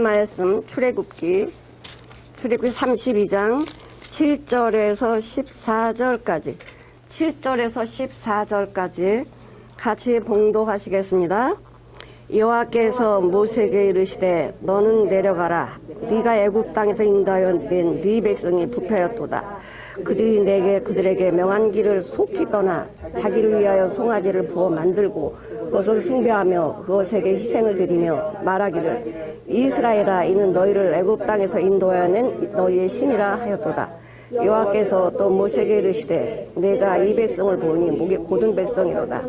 말씀 출애굽기 32장 7절에서 14절까지 7절에서 14절까지 같이 봉독하시겠습니다. 여호와께서 모세에게 이르시되 너는 내려가라. 네가 애굽 땅에서 인도하여 낸 네 백성이 부패하였도다. 그들이 내게 그들에게 명한 길을 속히 떠나 자기를 위하여 송아지를 부어 만들고 그것을 숭배하며 그것에게 희생을 드리며 말하기를 이스라엘아 이는 너희를 애굽 땅에서 인도하여 낸 너희의 신이라 하였도다. 여호와께서 또 모세에게 이르시되 내가 이 백성을 보니 목이 곧은 백성이로다.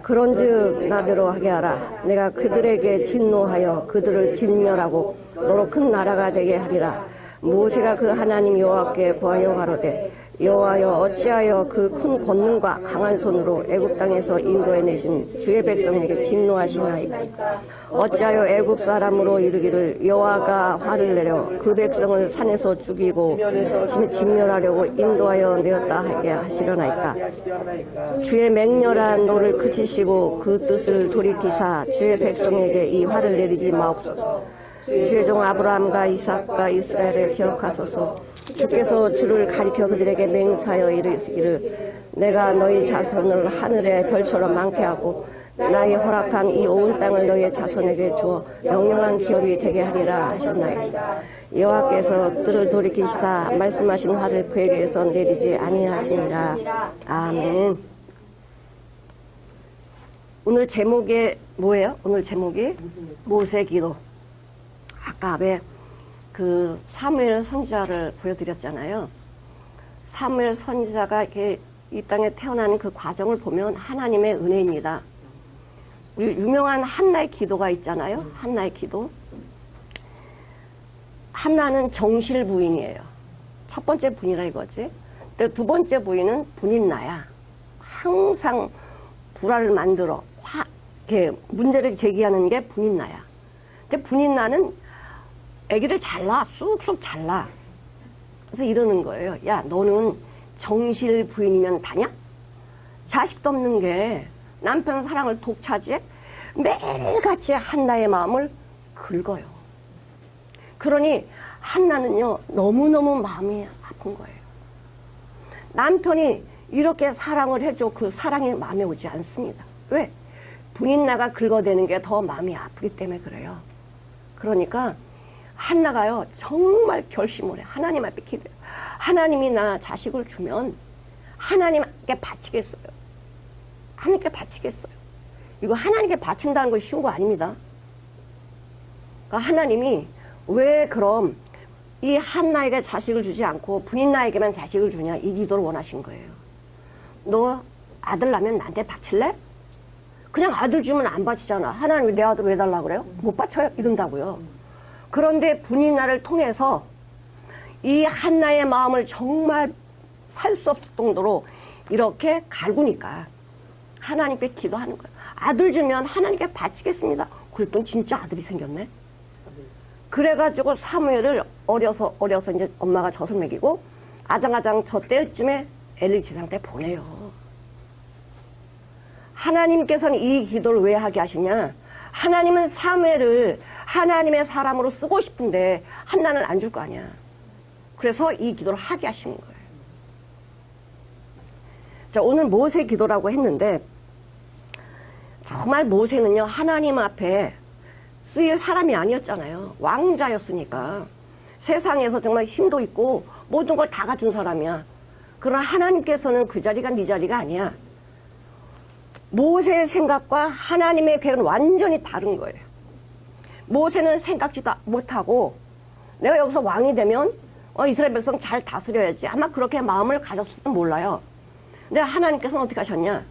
그런즉 나대로 하게 하라. 내가 그들에게 진노하여 그들을 진멸하고 너로 큰 나라가 되게 하리라. 모세가 그 하나님 여호와께 구하여 가로되 여호와여 어찌하여 그 큰 권능과 강한 손으로 애굽 땅에서 인도해 내신 주의 백성에게 진노하시나이까. 어찌하여 애굽 사람으로 이르기를 여호와가 화를 내려 그 백성을 산에서 죽이고 진멸하려고 인도하여 내었다 하게 하시려나이까. 주의 맹렬한 노를 그치시고 그 뜻을 돌이키사 주의 백성에게 이 화를 내리지 마옵소서. 주의 종 아브라함과 이삭과 이스라엘을 기억하소서. 주께서 주를 가리켜 그들에게 맹세하여 이르시기를 내가 너희 자손을 하늘의 별처럼 많게 하고 나의 허락한 이 온 땅을 너희의 자손에게 주어 영영한 기업이 되게 하리라 하셨나이다. 여호와께서 뜰을 돌이키시사 말씀하신 화를 그에게서 내리지 아니하시니라. 아멘. 오늘 제목이 뭐예요? 오늘 제목이 모세 기도. 아까 앞에 그 사무엘 선지자를 보여드렸잖아요. 사무엘 선지자가 이렇게 이 땅에 태어나는 그 과정을 보면 하나님의 은혜입니다. 우리 유명한 한나의 기도가 있잖아요. 한나의 기도. 한나는 정실 부인이에요. 첫 번째 부인이라 이거지. 근데 두 번째 부인은 분인나야. 항상 불화를 만들어 이렇게 문제를 제기하는 게 분인나야. 근데 분인나는 아기를 잘라, 쑥쑥 잘라. 그래서 이러는 거예요. 야, 너는 정실 부인이면 다냐? 자식도 없는 게 남편 사랑을 독차지해? 매일같이 한나의 마음을 긁어요. 그러니 한나는요, 너무너무 마음이 아픈 거예요. 남편이 이렇게 사랑을 해줘 그 사랑이 마음에 오지 않습니다. 왜? 분인나가 긁어대는 게 더 마음이 아프기 때문에 그래요. 그러니까 한나가요 정말 결심을 해. 하나님 앞에 기도해요. 하나님이 나 자식을 주면 하나님께 바치겠어요. 하나님께 바치겠어요. 이거 하나님께 바친다는 거 쉬운 거 아닙니다. 그러니까 하나님이 왜 그럼 이 한나에게 자식을 주지 않고 분인나에게만 자식을 주냐, 이 기도를 원하신 거예요. 너 아들 나면 나한테 바칠래? 그냥 아들 주면 안 바치잖아. 하나님이 내 아들 왜 달라고 그래요? 못 바쳐요? 이런다고요. 그런데 분인나를 통해서 이 한나의 마음을 정말 살 수 없을 정도로 이렇게 갈구니까 하나님께 기도하는 거예요. 아들 주면 하나님께 바치겠습니다. 그랬더니 진짜 아들이 생겼네. 그래가지고 사무엘을 어려서 이제 엄마가 젖을 먹이고 아장아장 저 때쯤에 엘리 제사장한테 보내요. 하나님께서는 이 기도를 왜 하게 하시냐? 하나님은 사무엘을 하나님의 사람으로 쓰고 싶은데 한나는 안 줄 거 아니야. 그래서 이 기도를 하게 하시는 거예요. 자, 오늘 모세 기도라고 했는데 정말 모세는요 하나님 앞에 쓰일 사람이 아니었잖아요. 왕자였으니까 세상에서 정말 힘도 있고 모든 걸 다 갖춘 사람이야. 그러나 하나님께서는 그 자리가 네 자리가 아니야. 모세의 생각과 하나님의 계획은 완전히 다른 거예요. 모세는 생각지도 못하고 내가 여기서 왕이 되면 이스라엘 백성 잘 다스려야지 아마 그렇게 마음을 가졌을지도 몰라요. 근데 하나님께서는 어떻게 하셨냐?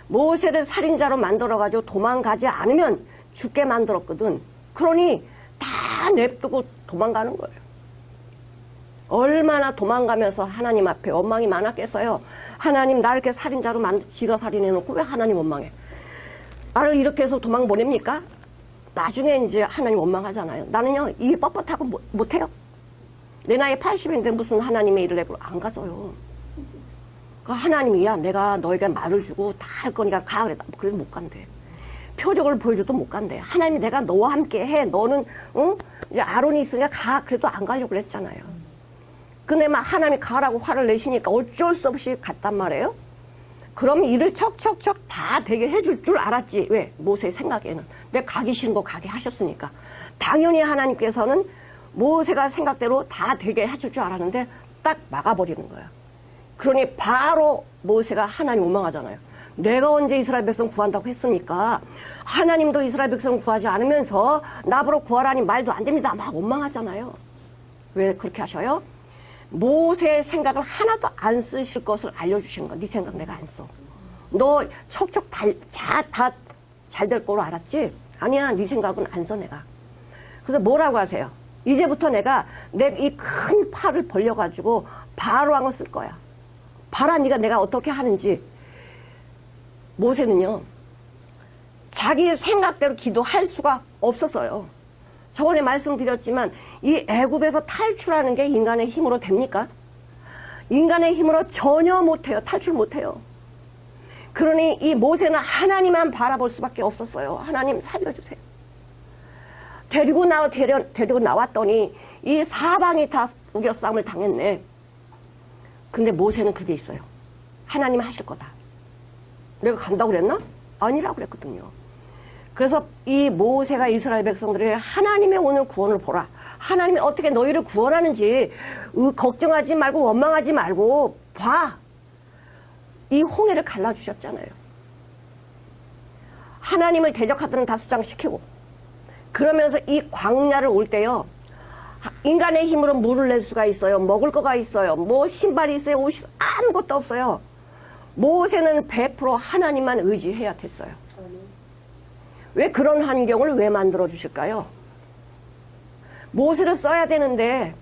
모세를 살인자로 만들어가지고 도망가지 않으면 죽게 만들었거든. 그러니 다 냅두고 도망가는 거예요. 얼마나 도망가면서 하나님 앞에 원망이 많았겠어요. 하나님 나 이렇게 살인자로 지가 살인해놓고 왜 하나님 원망해? 나를 이렇게 해서 도망 보냅니까? 나중에 이제 하나님 원망하잖아요. 나는요 입이 뻣뻣하고 못해요. 내 나이 80인데 무슨 하나님의 일을 해고 안 가져요. 그 하나님이야 내가 너에게 말을 주고 다 할 거니까 가 그랬다. 그래도 못 간대. 표적을 보여줘도 못 간대. 하나님이 내가 너와 함께 해. 너는 이제 아론이 있으니까 가. 그래도 안 가려고 그랬잖아요. 근데 막 하나님이 가라고 화를 내시니까 어쩔 수 없이 갔단 말이에요. 그럼 일을 척척척 다 되게 해줄 줄 알았지. 왜? 모세의 생각에는. 내가 가기 싫은 거 가게 하셨으니까. 당연히 하나님께서는 모세가 생각대로 다 되게 해줄 줄 알았는데 딱 막아버리는 거야. 그러니 바로 모세가 하나님 원망하잖아요. 내가 언제 이스라엘 백성 구한다고 했습니까? 하나님도 이스라엘 백성 구하지 않으면서 나보러 구하라니 말도 안 됩니다. 막 원망하잖아요. 왜 그렇게 하셔요? 모세의 생각을 하나도 안 쓰실 것을 알려주시는 거야. 네 생각 내가 안 써. 너 척척 다 잘 될 거로 알았지? 아니야, 네 생각은 안 써 내가. 그래서 뭐라고 하세요? 이제부터 내가 내 이 큰 팔을 벌려가지고 바로왕을 쓸 거야. 봐라 네가 내가 어떻게 하는지. 모세는요, 자기 생각대로 기도할 수가 없었어요. 저번에 말씀드렸지만 이 애굽에서 탈출하는 게 인간의 힘으로 됩니까? 인간의 힘으로 전혀 못해요. 탈출 못해요. 그러니 이 모세는 하나님만 바라볼 수밖에 없었어요. 하나님 살려주세요. 데리고 나왔더니 이 사방이 다 우겨싸움을 당했네. 근데 모세는 그게 있어요. 하나님 하실 거다. 내가 간다고 그랬나? 아니라고 그랬거든요. 그래서 이 모세가 이스라엘 백성들에게 하나님의 오늘 구원을 보라. 하나님이 어떻게 너희를 구원하는지 걱정하지 말고 원망하지 말고 봐. 이 홍해를 갈라주셨잖아요. 하나님을 대적하던 다 수장시키고 그러면서 이 광야를 올 때요. 인간의 힘으로 물을 낼 수가 있어요. 먹을 거가 있어요. 뭐 신발이 있어요. 옷이 아무것도 없어요. 모세는 100% 하나님만 의지해야 됐어요. 왜 그런 환경을 왜 만들어 주실까요? 모세를 써야 되는데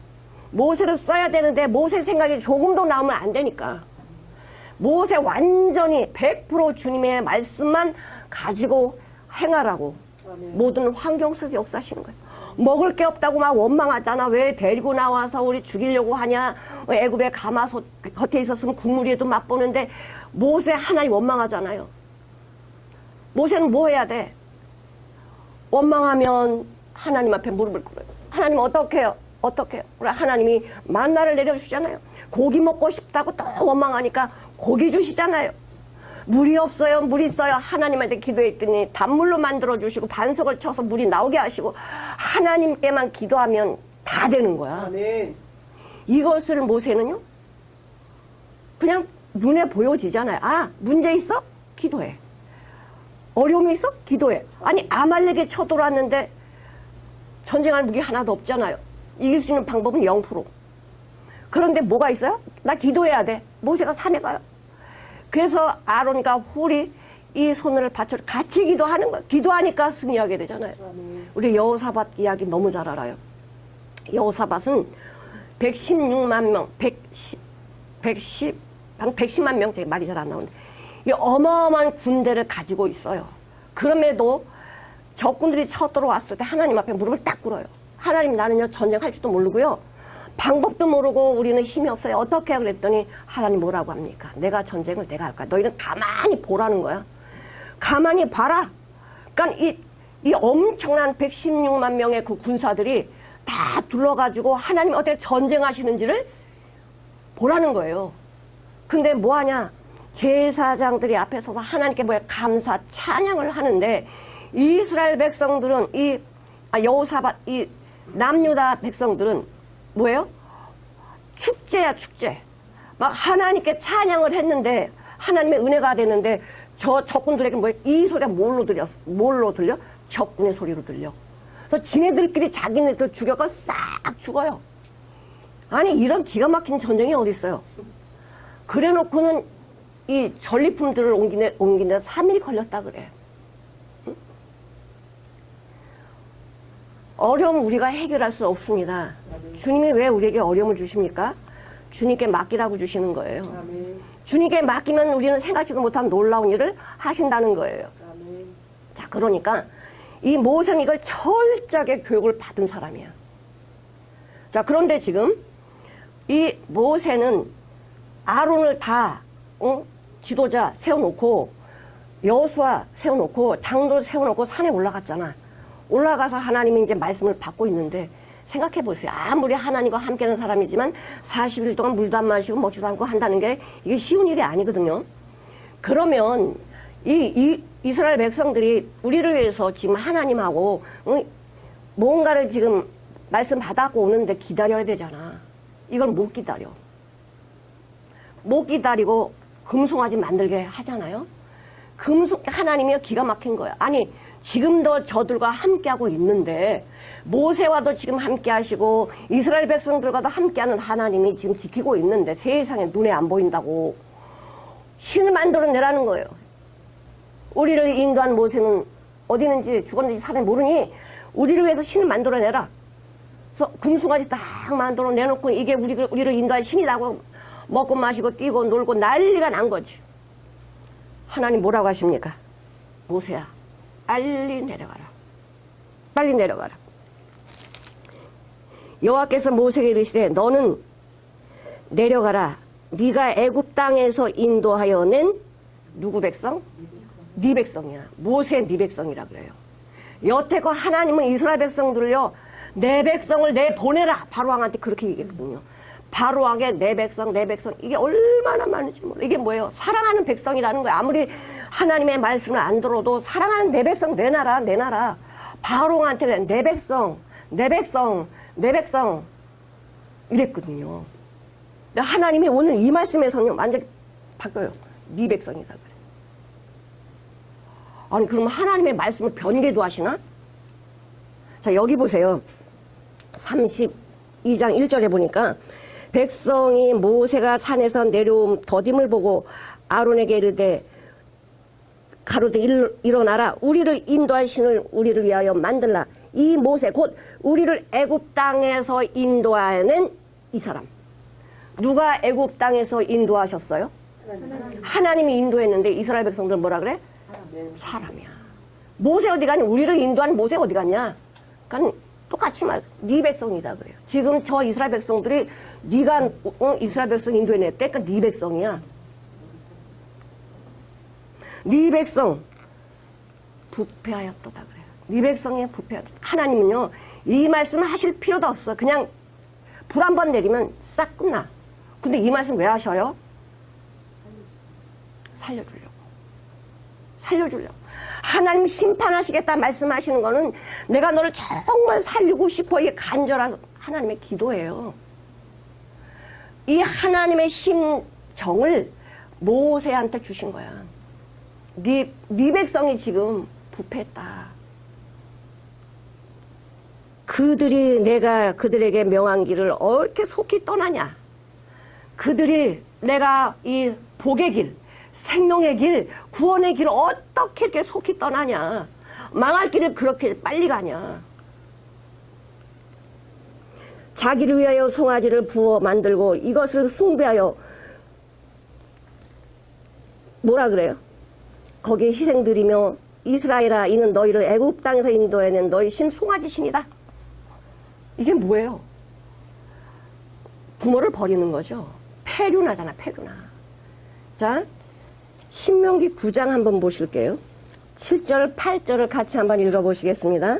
모세 생각이 조금도 나오면 안 되니까. 모세 완전히 100% 주님의 말씀만 가지고 행하라고 모든 환경 속에서 역사하시는 거예요. 먹을 게 없다고 막 원망하잖아. 왜 데리고 나와서 우리 죽이려고 하냐. 애굽의 가마솥 겉에 있었으면 국물에도 맛보는데 모세 하나님 원망하잖아요. 모세는 뭐 해야 돼? 원망하면 하나님 앞에 무릎을 꿇어요. 하나님 어떻게 해요? 어떻게 해요? 하나님이 만나를 내려주시잖아요. 고기 먹고 싶다고 또 원망하니까 고기 주시잖아요. 물이 없어요. 물 있어요. 하나님한테 기도했더니 단물로 만들어주시고 반석을 쳐서 물이 나오게 하시고 하나님께만 기도하면 다 되는 거야. 아멘. 이것을 모세는요. 그냥 눈에 보여지잖아요. 아, 문제 있어? 기도해. 어려움이 있어? 기도해. 아니 아말렉에 쳐들어왔는데 전쟁할 무기 하나도 없잖아요. 이길 수 있는 방법은 0%. 그런데 뭐가 있어요? 나 기도해야 돼. 모세가 산에 가요. 그래서 아론과 훌이 이 손을 받쳐 같이 기도하는 거예요. 기도하니까 승리하게 되잖아요. 우리 여호사밧 이야기 너무 잘 알아요. 여호사밧은 116만 명, 110만 명, 제 말이 잘 안 나오는데 이 어마어마한 군대를 가지고 있어요. 그럼에도 적군들이 쳐들어왔을 때 하나님 앞에 무릎을 딱 꿇어요. 하나님 나는요 전쟁할 줄도 모르고요. 방법도 모르고 우리는 힘이 없어요. 어떻게 그랬더니 하나님 뭐라고 합니까? 내가 전쟁을 내가 할 거야. 너희는 가만히 보라는 거야. 가만히 봐라. 그러니까 이 엄청난 116만 명의 그 군사들이 다 둘러가지고 하나님 어떻게 전쟁하시는지를 보라는 거예요. 근데 뭐하냐? 제사장들이 앞에 서서 하나님께 뭐야 감사 찬양을 하는데 이스라엘 백성들은 여호사밧 이 남유다 백성들은 뭐예요? 축제야 축제. 막 하나님께 찬양을 했는데 하나님의 은혜가 됐는데 저 적군들에게 뭐예요? 이 소리가 뭘로 들려? 적군의 소리로 들려. 그래서 지네들끼리 자기네들 죽여가 싹 죽어요. 아니 이런 기가 막힌 전쟁이 어디 있어요? 그래놓고는 이 전리품들을 옮기는데 3일이 걸렸다 그래. 응? 어려움 우리가 해결할 수 없습니다. 주님이 왜 우리에게 어려움을 주십니까? 주님께 맡기라고 주시는 거예요. 주님께 맡기면 우리는 생각지도 못한 놀라운 일을 하신다는 거예요. 자, 그러니까 이 모세는 이걸 철저하게 교육을 받은 사람이야. 자, 그런데 지금 이 모세는 아론을 다 지도자 세워놓고 여호수아 세워놓고 장로 세워놓고 산에 올라갔잖아. 올라가서 하나님이 이제 말씀을 받고 있는데 생각해 보세요. 아무리 하나님과 함께하는 사람이지만 40일 동안 물도 안 마시고 먹지도 않고 한다는 게 이게 쉬운 일이 아니거든요. 그러면 이 이스라엘 백성들이 우리를 위해서 지금 하나님하고 뭔가를 지금 말씀 받았고 오는데 기다려야 되잖아. 이걸 못 기다려. 못 기다리고 금송아지 만들게 하잖아요. 하나님이 기가 막힌 거야. 아니 지금도 저들과 함께하고 있는데 모세와도 지금 함께하시고 이스라엘 백성들과도 함께하는 하나님이 지금 지키고 있는데 세상에 눈에 안 보인다고 신을 만들어내라는 거예요. 우리를 인도한 모세는 어디 있는지 죽었는지 사는지 모르니 우리를 위해서 신을 만들어내라. 그래서 금송아지 딱 만들어내놓고 이게 우리를 인도한 신이라고 먹고 마시고 뛰고 놀고 난리가 난 거지. 하나님 뭐라고 하십니까? 모세야 빨리 내려가라. 빨리 내려가라. 여호와께서 모세에게 이르시되 너는 내려가라. 네가 애굽 땅에서 인도하여 낸 누구 백성? 네 백성이야. 모세 네 백성이라 그래요. 여태껏 하나님은 이스라엘 백성들을요 내 백성을 내보내라 바로왕한테 그렇게 얘기했거든요. 바로왕의 내 백성 이게 얼마나 많은지 몰라. 이게 뭐예요? 사랑하는 백성이라는 거예요. 아무리 하나님의 말씀을 안 들어도 사랑하는 내 백성 내놔라. 바로왕한테는 내 백성 이랬거든요. 하나님이 오늘 이 말씀에서는 완전히 바뀌어요. 네 백성이다 그래. 아니 그럼 하나님의 말씀을 변개도 하시나? 자 여기 보세요. 32장 1절에 보니까 백성이 모세가 산에서 내려온 더딤을 보고 아론에게 이르되 가로되 일어나라. 우리를 인도할 신을 우리를 위하여 만들라. 이 모세 곧 우리를 애굽 땅에서 인도하는 이 사람. 누가 애굽 땅에서 인도하셨어요? 하나님이 인도했는데 이스라엘 백성들 뭐라 그래? 사람이야. 모세 어디 가냐? 우리를 인도하는 모세 어디 갔냐? 그러니까 똑같이 네 백성이다 그래요. 지금 저 이스라엘 백성들이 네가 이스라엘 백성 인도해냈대. 그러니까 네 백성이야. 네 백성 부패하였도다 그래요. 네 백성이 부패하였다. 하나님은요 이 말씀 하실 필요도 없어. 그냥 불 한 번 내리면 싹 끝나. 근데 이 말씀 왜 하셔요? 살려주려고. 하나님 심판하시겠다 말씀하시는 거는 내가 너를 정말 살리고 싶어. 이게 간절한 하나님의 기도예요. 이 하나님의 심정을 모세한테 주신 거야. 네 백성이 지금 부패했다. 그들이 내가 그들에게 명한 길을 옳게 속히 떠나냐. 그들이 내가 이 복의 길, 생명의 길, 구원의 길을 어떻게 이렇게 속히 떠나냐. 망할 길을 그렇게 빨리 가냐. 자기를 위하여 송아지를 부어 만들고 이것을 숭배하여 뭐라 그래요? 거기에 희생드리며 이스라엘아 이는 너희를 애굽 땅에서 인도해낸 너희 신 송아지 신이다. 이게 뭐예요? 부모를 버리는 거죠. 폐륜하잖아, 폐륜하. 자, 신명기 9장 한번 보실게요. 7절, 8절을 같이 한번 읽어보시겠습니다.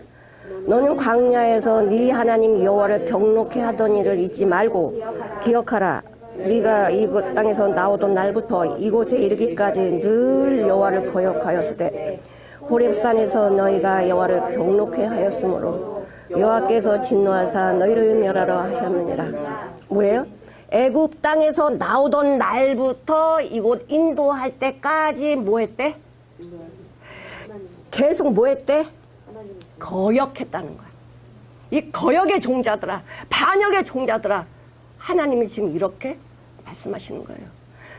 너는 광야에서 네 하나님 여호와를 경록해 하던 일을 잊지 말고 기억하라. 네가 이곳 땅에서 나오던 날부터 이곳에 이르기까지 늘 여호와를 거역하였으되 호렙산에서 너희가 여호와를 경록해 하였으므로 여호와께서 진노하사 너희를 멸하러 하셨느니라. 뭐예요? 애굽 땅에서 나오던 날부터 이곳 인도할 때까지 뭐 했대? 계속 뭐 했대? 거역했다는 거야. 이 거역의 종자들아, 반역의 종자들아, 하나님이 지금 이렇게 말씀하시는 거예요.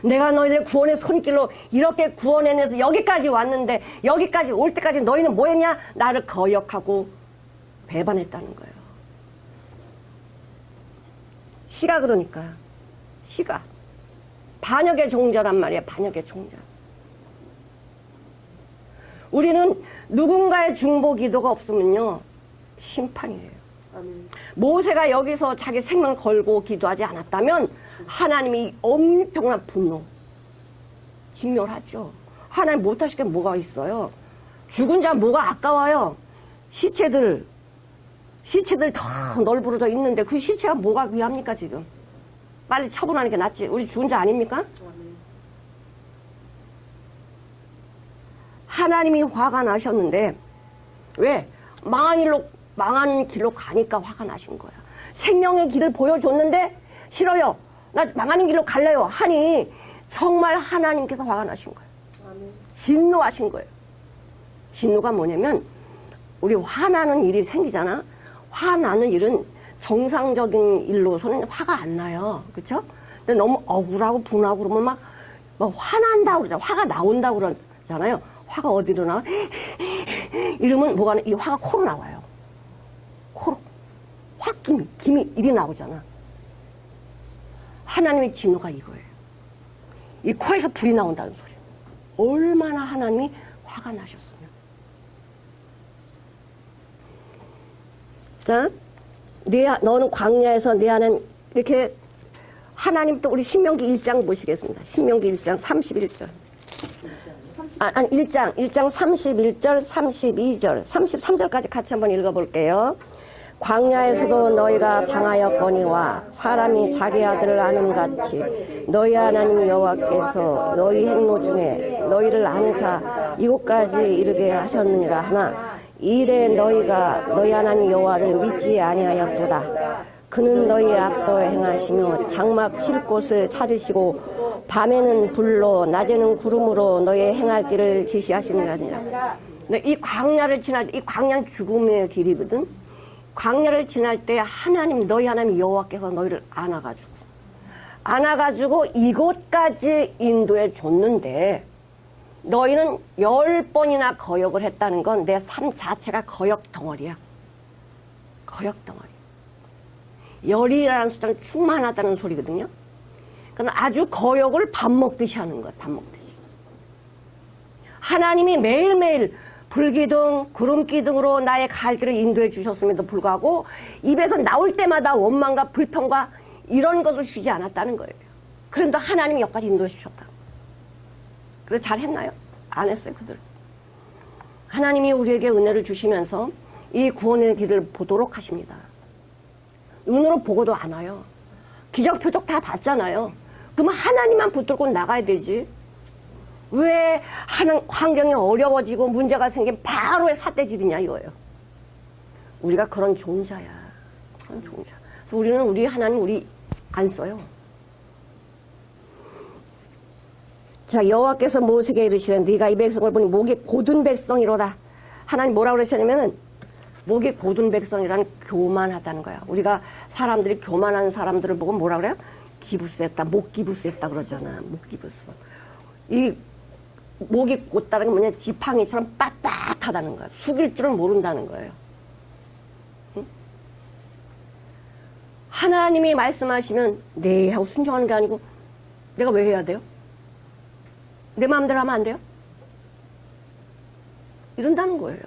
내가 너희를 구원의 손길로 이렇게 구원해내서 여기까지 왔는데 여기까지 올 때까지 너희는 뭐 했냐? 나를 거역하고 배반했다는 거예요. 시가 그러니까 시가 반역의 종자란 말이야. 반역의 종자. 우리는 누군가의 중보 기도가 없으면요 심판이에요. 모세가 여기서 자기 생명을 걸고 기도하지 않았다면 하나님이 엄청난 분노, 진멸하죠. 하나님 못하실 게 뭐가 있어요? 죽은 자 뭐가 아까워요? 시체들 더 널브러져 있는데 그 시체가 뭐가 귀합니까 지금? 빨리 처분하는 게 낫지. 우리 죽은 자 아닙니까? 하나님이 화가 나셨는데 왜? 망한 길로 가니까 화가 나신 거야. 생명의 길을 보여줬는데 싫어요. 나 망하는 길로 갈래요. 하니 정말 하나님께서 화가 나신 거예요. 진노하신 거예요. 진노가 뭐냐면 우리 화나는 일이 생기잖아. 화나는 일은 정상적인 일로서는 화가 안 나요. 그렇죠? 근데 너무 억울하고 분하고 그러면 막 화난다고 그러잖아. 화가 나온다고 그러잖아요. 화가 어디로 나와? 이러면 뭐가 이 화가 코로 나와요. 코로. 김이 이리 나오잖아. 하나님의 진노가 이거예요. 이 코에서 불이 나온다는 소리예요. 얼마나 하나님이 화가 나셨으면. 자, 너는 광야에서 내 안엔 이렇게 하나님 또 우리 신명기 1장 보시겠습니다. 신명기 1장 31절. 1장 31절, 32절, 33절까지 같이 한번 읽어볼게요. 광야에서도 너희가 당하였거니와 사람이 자기 아들을 아는같이 너희 하나님 여호와께서 너희 행로 중에 너희를 아느사 이곳까지 이르게 하셨느니라 하나 이래 너희가 너희 하나님 여호와를 믿지 아니하였도다. 그는 너희 앞서 행하시며 장막 칠 곳을 찾으시고 밤에는 불로 낮에는 구름으로 너희의 행할 길을 지시하시느니라. 이 광야를 지날 때 이 광야는 죽음의 길이거든. 광야를 지날 때 하나님 너희 하나님 여호와께서 너희를 안아가지고 이곳까지 인도해 줬는데 너희는 10번이나 거역을 했다는 건 내 삶 자체가 거역 덩어리야. 거역 덩어리. 열이라는 숫자는 충만하다는 소리거든요. 그러니까 아주 거역을 밥 먹듯이 하는 거야. 밥 먹듯이. 하나님이 매일매일 불기둥, 구름기둥으로 나의 갈 길을 인도해 주셨음에도 불구하고 입에서 나올 때마다 원망과 불평과 이런 것을 쉬지 않았다는 거예요. 그런데 하나님이 여기까지 인도해 주셨다. 그래서 잘했나요? 안 했어요, 그들. 하나님이 우리에게 은혜를 주시면서 이 구원의 길을 보도록 하십니다. 눈으로 보고도 안 와요. 기적, 표적 다 봤잖아요. 그러면 하나님만 붙들고 나가야 되지. 왜 환경이 어려워지고 문제가 생기면 바로 왜 삿대질이냐 이거예요. 우리가 그런 종자야. 그런 종자. 그래서 우리는 우리 하나님 우리 안 써요. 자, 여호와께서 모세에게 이르시되 네가 이 백성을 보니 목이 곧은 백성이로다. 하나님 뭐라고 그러셨냐면은 목이 곧은 백성이라는 교만하다는 거야. 우리가 사람들이 교만한 사람들을 보고 뭐라 그래요? 기부스했다. 목 기부스했다 그러잖아. 목 기부스. 이 목이 곧다는 건 뭐냐? 지팡이처럼 빳빳하다는 거야. 숙일 줄을 모른다는 거예요. 응? 하나님이 말씀하시면 네 하고 순종하는 게 아니고 내가 왜 해야 돼요? 내 마음대로 하면 안 돼요? 이런다는 거예요.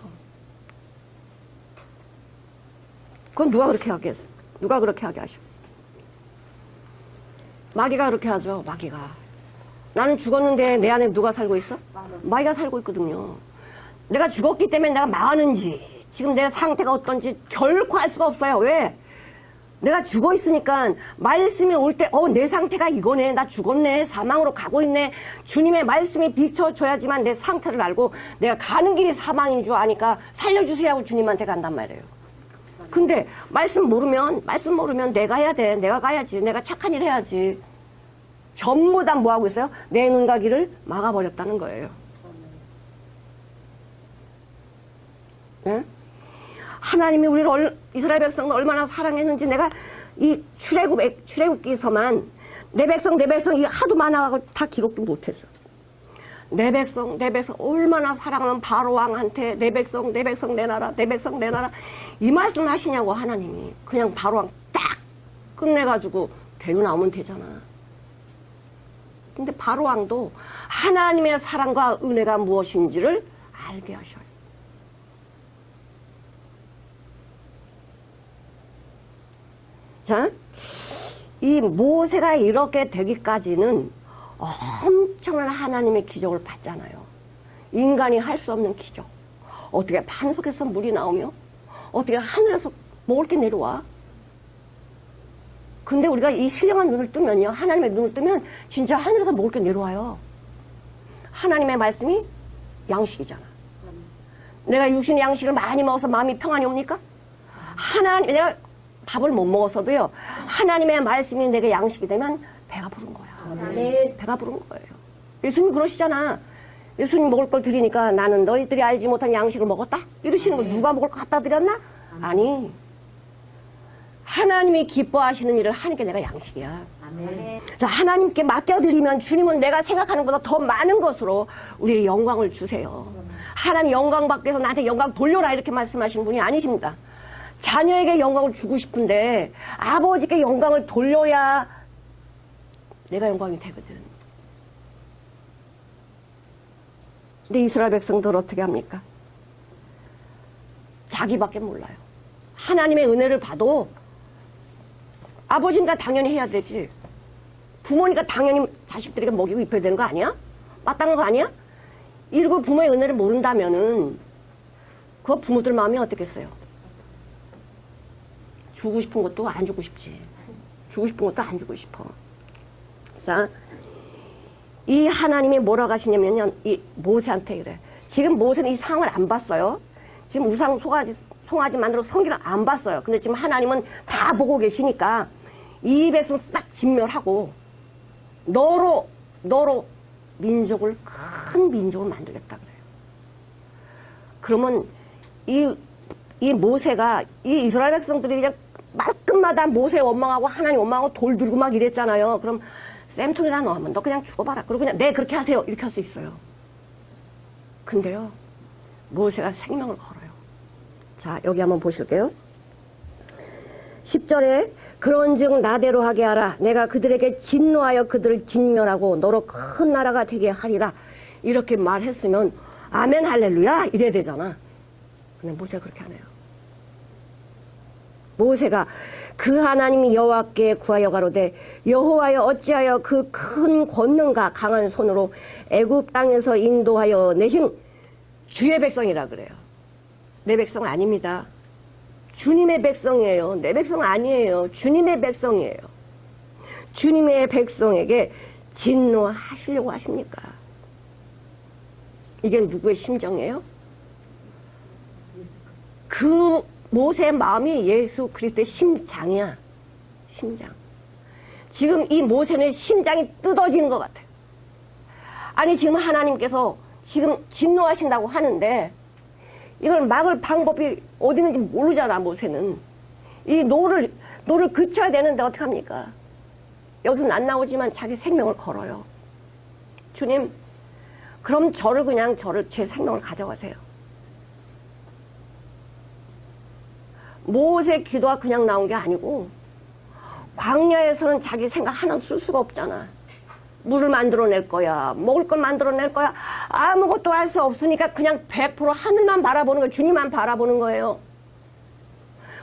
그건 누가 그렇게 하겠어? 누가 그렇게 하게 하셔? 마귀가 그렇게 하죠. 마귀가. 나는 죽었는데 내 안에 누가 살고 있어? 마귀가 살고 있거든요. 내가 죽었기 때문에 내가 망하는지 지금 내 상태가 어떤지 결코 알 수가 없어요. 왜? 내가 죽어 있으니까 말씀이 올 때 내 상태가 이거네. 나 죽었네. 사망으로 가고 있네. 주님의 말씀이 비춰줘야지만 내 상태를 알고 내가 가는 길이 사망인 줄 아니까 살려주세요 하고 주님한테 간단 말이에요. 근데 말씀 모르면 내가 해야 돼. 내가 가야지. 내가 착한 일 해야지. 전부 다 뭐 하고 있어요? 내 눈과 귀를 막아버렸다는 거예요. 네? 하나님이 우리를 이스라엘 백성을 얼마나 사랑했는지 내가 이 출애굽기서만 내 백성 이 하도 많아가지고 다 기록도 못했어. 내 백성 얼마나 사랑하는 바로 왕한테 내 백성 내 나라 내 백성 내 나라 이 말씀 하시냐고. 하나님이 그냥 바로 왕 딱 끝내가지고 데리고 나오면 되잖아. 근데 바로 왕도 하나님의 사랑과 은혜가 무엇인지를 알게 하셔요. 자, 이 모세가 이렇게 되기까지는 엄청난 하나님의 기적을 봤잖아요. 인간이 할 수 없는 기적. 어떻게 반석에서 물이 나오며 어떻게 하늘에서 먹을 게 내려와. 근데 우리가 이 신령한 눈을 뜨면요, 하나님의 눈을 뜨면 진짜 하늘에서 먹을 게 내려와요. 하나님의 말씀이 양식이잖아. 내가 육신의 양식을 많이 먹어서 마음이 평안이 옵니까? 내가 밥을 못 먹었어도요, 하나님의 말씀이 내게 양식이 되면 배가 부른 거야. 배가 부른 거예요. 예수님 그러시잖아. 예수님 먹을 걸 드리니까 나는 너희들이 알지 못한 양식을 먹었다? 이러시는 걸 누가 먹을 거 갖다 드렸나? 아니, 하나님이 기뻐하시는 일을 하는 게 내가 양식이야. 아멘. 자, 하나님께 맡겨드리면 주님은 내가 생각하는 것보다 더 많은 것으로 우리의 영광을 주세요. 하나님 영광 받기 위해서 나한테 영광 돌려라 이렇게 말씀하신 분이 아니십니다. 자녀에게 영광을 주고 싶은데 아버지께 영광을 돌려야 내가 영광이 되거든. 근데 이스라엘 백성들 어떻게 합니까? 자기밖에 몰라요. 하나님의 은혜를 봐도 아버지니까 당연히 해야 되지. 부모니까 당연히 자식들에게 먹이고 입혀야 되는 거 아니야? 마땅한 거 아니야? 이러고 부모의 은혜를 모른다면은 그 부모들 마음이 어떻겠어요? 주고 싶은 것도 안 주고 싶지. 주고 싶은 것도 안 주고 싶어. 자, 이 하나님이 뭐라고 하시냐면요, 이 모세한테 이래. 지금 모세는 이 상을 안 봤어요. 지금 우상 송아지 만들어 성기를 안 봤어요. 근데 지금 하나님은 다 보고 계시니까 이 백성 싹 진멸하고 너로 민족을, 큰 민족을 만들겠다 그래요. 그러면 이 모세가, 이 이스라엘 백성들이 그냥 말끝마다 모세 원망하고 하나님 원망하고 돌 들고 막 이랬잖아요. 그럼 쌤통에다 넣으면 너 그냥 죽어봐라. 그리고 그냥 네 그렇게 하세요. 이렇게 할 수 있어요. 근데요, 모세가 생명을 걸어요. 자, 여기 한번 보실게요. 10절에 그런즉 나대로 하게 하라. 내가 그들에게 진노하여 그들을 진멸하고 너로 큰 나라가 되게 하리라. 이렇게 말했으면 아멘 할렐루야 이래야 되잖아. 근데 모세가 그렇게 안 해요. 모세가 그 하나님이 여호와께 구하여 가로되 여호와여 어찌하여 그 큰 권능과 강한 손으로 애굽 땅에서 인도하여 내신 주의 백성이라 그래요. 내 백성 아닙니다. 주님의 백성이에요. 내 백성 아니에요. 주님의 백성이에요. 주님의 백성에게 진노하시려고 하십니까? 이게 누구의 심정이에요? 그 모세의 마음이 예수 그리스도의 심장이야. 심장. 지금 이 모세는 심장이 뜯어지는 것 같아요. 아니 지금 하나님께서 지금 진노하신다고 하는데 이걸 막을 방법이 어디 있는지 모르잖아. 모세는 이 노를 그쳐야 되는데 어떡합니까? 여기서는 안 나오지만 자기 생명을 걸어요. 주님, 그럼 제 생명을 가져가세요. 모세 기도가 그냥 나온 게 아니고 광야에서는 자기 생각 하나도 쓸 수가 없잖아. 물을 만들어낼 거야. 먹을 걸 만들어낼 거야. 아무것도 할 수 없으니까 그냥 100% 하늘만 바라보는 거예요. 주님만 바라보는 거예요.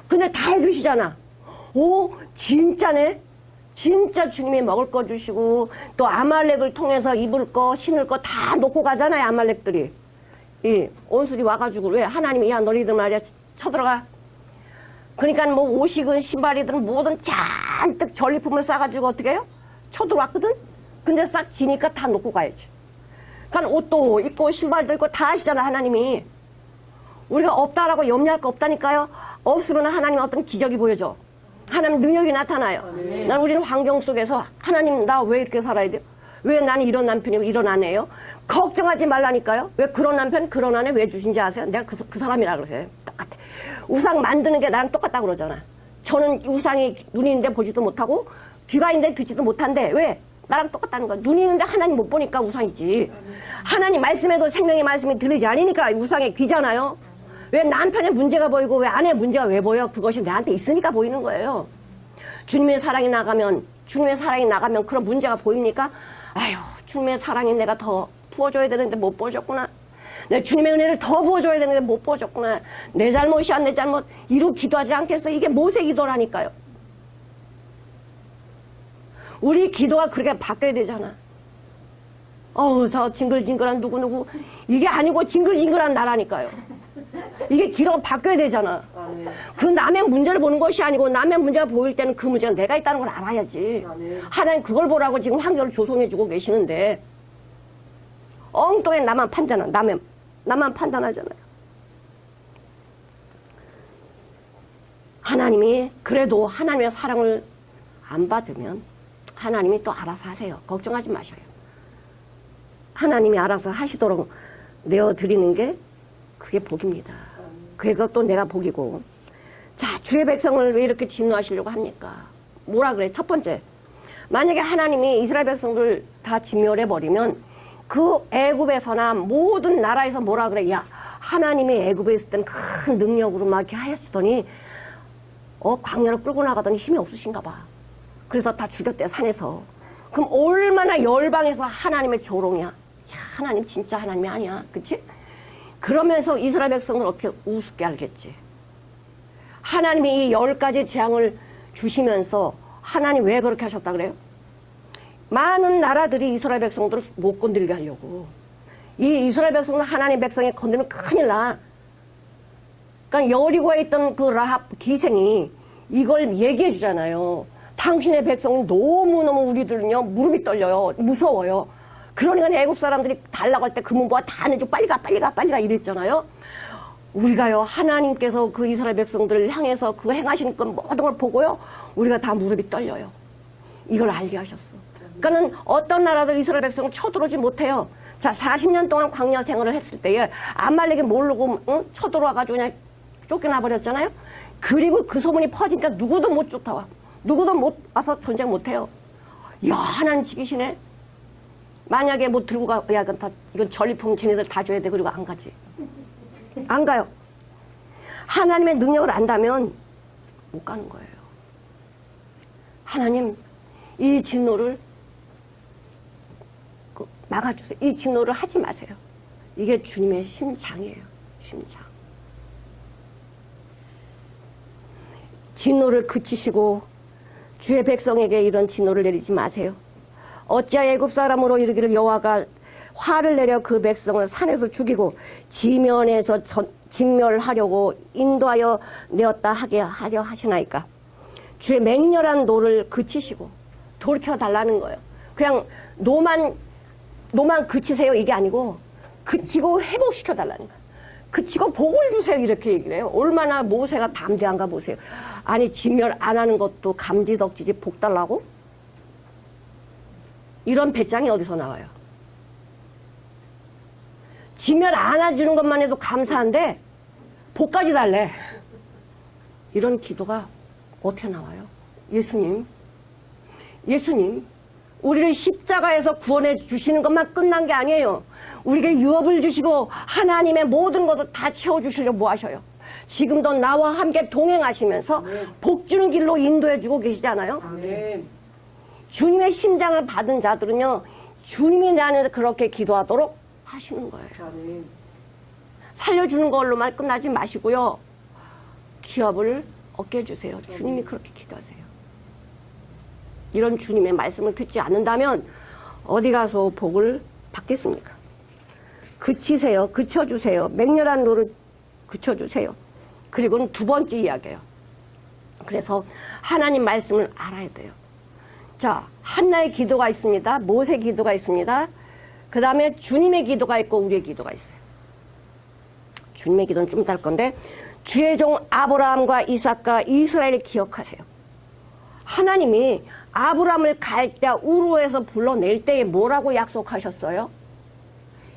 근데 다 해주시잖아. 오, 진짜네. 진짜 주님이 먹을 거 주시고 또 아말렉을 통해서 입을 거 신을 거 다 놓고 가잖아요. 아말렉들이. 이 온술이 와가지고 왜 하나님이 야 너희들 말이야 쳐들어가. 그러니까 뭐 옷이든 신발이든 뭐든 잔뜩 전리품을 싸가지고 어떻게 해요? 쳐들어왔거든? 근데 싹 지니까 다 놓고 가야지. 그러니까 옷도 입고 신발도 입고 다 하시잖아. 하나님이. 우리가 없다라고 염려할 거 없다니까요. 없으면 하나님 어떤 기적이 보여줘. 하나님 능력이 나타나요. 난 우리는 환경 속에서 하나님 나 왜 이렇게 살아야 돼요? 왜 나는 이런 남편이고 이런 아내예요? 걱정하지 말라니까요. 왜 그런 남편 그런 아내 왜 주신지 아세요? 내가 그 사람이라 그러세요. 똑같아. 우상 만드는 게 나랑 똑같다 그러잖아. 저는 우상이 눈이 있는데 보지도 못하고 귀가 있는데 듣지도 못한데 왜? 나랑 똑같다는 거야. 눈이 있는데 하나님 못 보니까 우상이지. 하나님 말씀에도 생명의 말씀이 들리지 않으니까 우상의 귀잖아요. 왜 남편의 문제가 보이고 왜 아내의 문제가 왜 보여? 그것이 내한테 있으니까 보이는 거예요. 주님의 사랑이 나가면 그런 문제가 보입니까? 아유, 주님의 사랑이 내가 더 부어줘야 되는데 못 부어줬구나. 내 주님의 은혜를 더 부어줘야 되는데 못 부어줬구나. 내 잘못이야, 내 잘못. 이루 기도하지 않겠어? 이게 모세 기도라니까요. 우리 기도가 그렇게 바뀌어야 되잖아. 저 징글징글한 누구누구. 이게 아니고 징글징글한 나라니까요. 이게 기도가 바뀌어야 되잖아. 그 남의 문제를 보는 것이 아니고 남의 문제가 보일 때는 그 문제가 내가 있다는 걸 알아야지. 하나님 그걸 보라고 지금 환경을 조성해주고 계시는데 엉뚱해 나만 나만 판단하잖아요. 하나님이 그래도 하나님의 사랑을 안 받으면 하나님이 또 알아서 하세요. 걱정하지 마셔요. 하나님이 알아서 하시도록 내어드리는 게 그게 복입니다. 그것도 내가 복이고. 자, 주의 백성을 왜 이렇게 진노하시려고 합니까? 뭐라 그래? 첫 번째, 만약에 하나님이 이스라엘 백성들 다 진멸해버리면 그 애굽에서나 모든 나라에서 뭐라 그래? 야, 하나님이 애굽에 있을 때는 큰 능력으로 막 이렇게 하시더니 광야를 끌고 나가더니 힘이 없으신가 봐. 그래서 다 죽였대, 산에서. 그럼 얼마나 열방에서 하나님의 조롱이야. 야, 하나님 진짜 하나님이 아니야. 그치? 그러면서 이스라엘 백성을 어떻게 우습게 알겠지. 하나님이 이 10가지 재앙을 주시면서 하나님 왜 그렇게 하셨다 그래요? 많은 나라들이 이스라엘 백성들을 못 건들게 하려고. 이 이스라엘 백성은 하나님 백성이 건들면 큰일 나. 그러니까 여리고에 있던 그 라합 기생이 이걸 얘기해 주잖아요. 당신의 백성은 너무너무 우리들은요 무릎이 떨려요. 무서워요. 그러니까 애국 사람들이 달라고 할 때 그 문보가 다 내줘. 빨리 가 이랬잖아요. 우리가요 하나님께서 그 이스라엘 백성들을 향해서 그 행하시는 그 모든 걸 보고요 우리가 다 무릎이 떨려요. 이걸 알게 하셨어. 그러니까는 어떤 나라도 이스라엘 백성을 쳐들어오지 못해요. 자, 40년 동안 광야 생활을 했을 때에 아말렉이 모르고 쳐들어와가지고 그냥 쫓겨나 버렸잖아요. 그리고 그 소문이 퍼지니까 누구도 못 쫓아와. 누구도 못 와서 전쟁 못해요. 이야, 하나님 지키시네. 만약에 뭐 들고 가, 야, 이건 전리품 쟤네들 다 줘야 돼. 그리고 안 가지. 안 가요. 하나님의 능력을 안다면 못 가는 거예요. 하나님, 이 진노를 막아주세요. 이 진노를 하지 마세요. 이게 주님의 심장이에요. 심장. 진노를 그치시고 주의 백성에게 이런 진노를 내리지 마세요. 어찌하여 애굽 사람으로 이르기를 여호와가 화를 내려 그 백성을 산에서 죽이고 지면에서 진멸하려고 인도하여 내었다 하게 하려 하시나이까. 주의 맹렬한 노를 그치시고 돌켜달라는 거예요. 그냥 노만 그치세요 이게 아니고 그치고 회복시켜달라는 거예요. 그치고 복을 주세요 이렇게 얘기를 해요. 얼마나 모세가 담대한가 보세요. 아니 진멸 안 하는 것도 감지덕지지 복 달라고? 이런 배짱이 어디서 나와요? 진멸 안 해주는 것만 해도 감사한데 복까지 달래. 이런 기도가 어떻게 나와요? 예수님 우리를 십자가에서 구원해 주시는 것만 끝난 게 아니에요. 우리에게 유업을 주시고 하나님의 모든 것을 다 채워주시려고 뭐 하셔요? 지금도 나와 함께 동행하시면서 복 주는 길로 인도해 주고 계시잖아요. 주님의 심장을 받은 자들은요 주님이 내 안에서 그렇게 기도하도록 하시는 거예요. 살려주는 걸로만 끝나지 마시고요 기업을 얻게 해주세요. 주님이 그렇게 기도하세요. 이런 주님의 말씀을 듣지 않는다면 어디 가서 복을 받겠습니까? 그치세요. 그쳐주세요. 맹렬한 노를 그쳐주세요. 그리고는 두 번째 이야기예요. 그래서 하나님 말씀을 알아야 돼요. 자, 한나의 기도가 있습니다. 모세 기도가 있습니다. 그 다음에 주님의 기도가 있고 우리의 기도가 있어요. 주님의 기도는 좀 이따 할 건데 주의 종 아브라함과 이삭과 이스라엘을 기억하세요. 하나님이 아브라함을 갈대아 우르에서 불러낼 때에 뭐라고 약속하셨어요?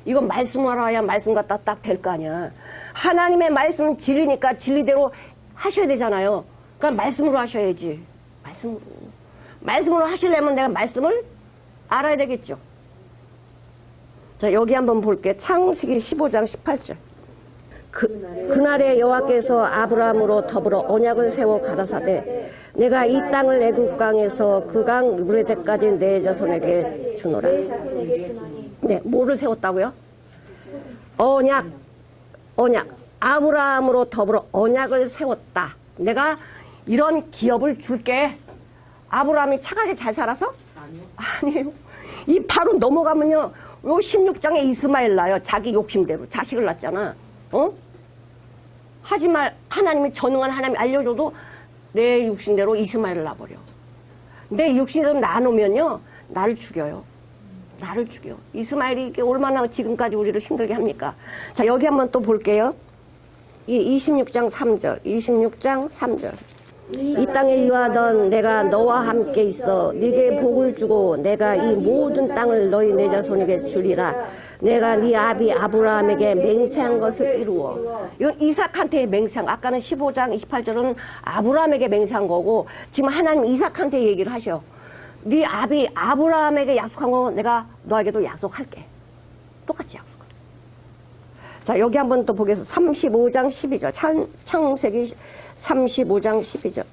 이건 말씀을 알아야 말씀 갖다 딱 될 거 아니야. 하나님의 말씀은 진리니까 진리대로 하셔야 되잖아요. 그러니까 말씀으로 하셔야지. 말씀으로 하시려면 내가 말씀을 알아야 되겠죠. 자, 여기 한번 볼게요. 창세기 15장 18절. 그날에 여호와께서 아브라함으로 더불어 언약을 세워 가라사대 내가 이 땅을 애굽 강에서 그 강 물의 대까지 내 자손에게 주노라. 네, 뭐를 세웠다고요? 언약. 아브라함으로 더불어 언약을 세웠다. 내가 이런 기업을 줄게. 아브라함이 착하게 잘 살아서? 아니에요. 이 바로 넘어가면요 요 16장에 이스마엘 낳아요. 자기 욕심대로 자식을 낳잖아. 하지만 하나님이 전능한 하나님이 알려줘도 내 육신대로 이스마엘을 낳아버려. 내 육신대로 낳아놓으면요 나를 죽여요. 나를 죽여. 이스마엘이 이게 얼마나 지금까지 우리를 힘들게 합니까? 자, 여기 한번 또 볼게요. 이 26장 3절. 26장 3절. 이 땅에 유하던 내가 너와 함께 있어 네게 복을 주고 내가 이 모든 땅을 너희 내 자손에게 주리라. 내가 네 아비 아브라함에게 맹세한 것을 이루어. 이건 이삭한테 맹세한, 아까는 15장 28절은 아브라함에게 맹세한 거고 지금 하나님 이삭한테 얘기를 하셔. 네 아비 아브라함에게 약속한 거 내가 너에게도 약속할게. 똑같이 약속. 자, 여기 한번 또 보겠습니다. 35장 12절. 창세기 35장 12절.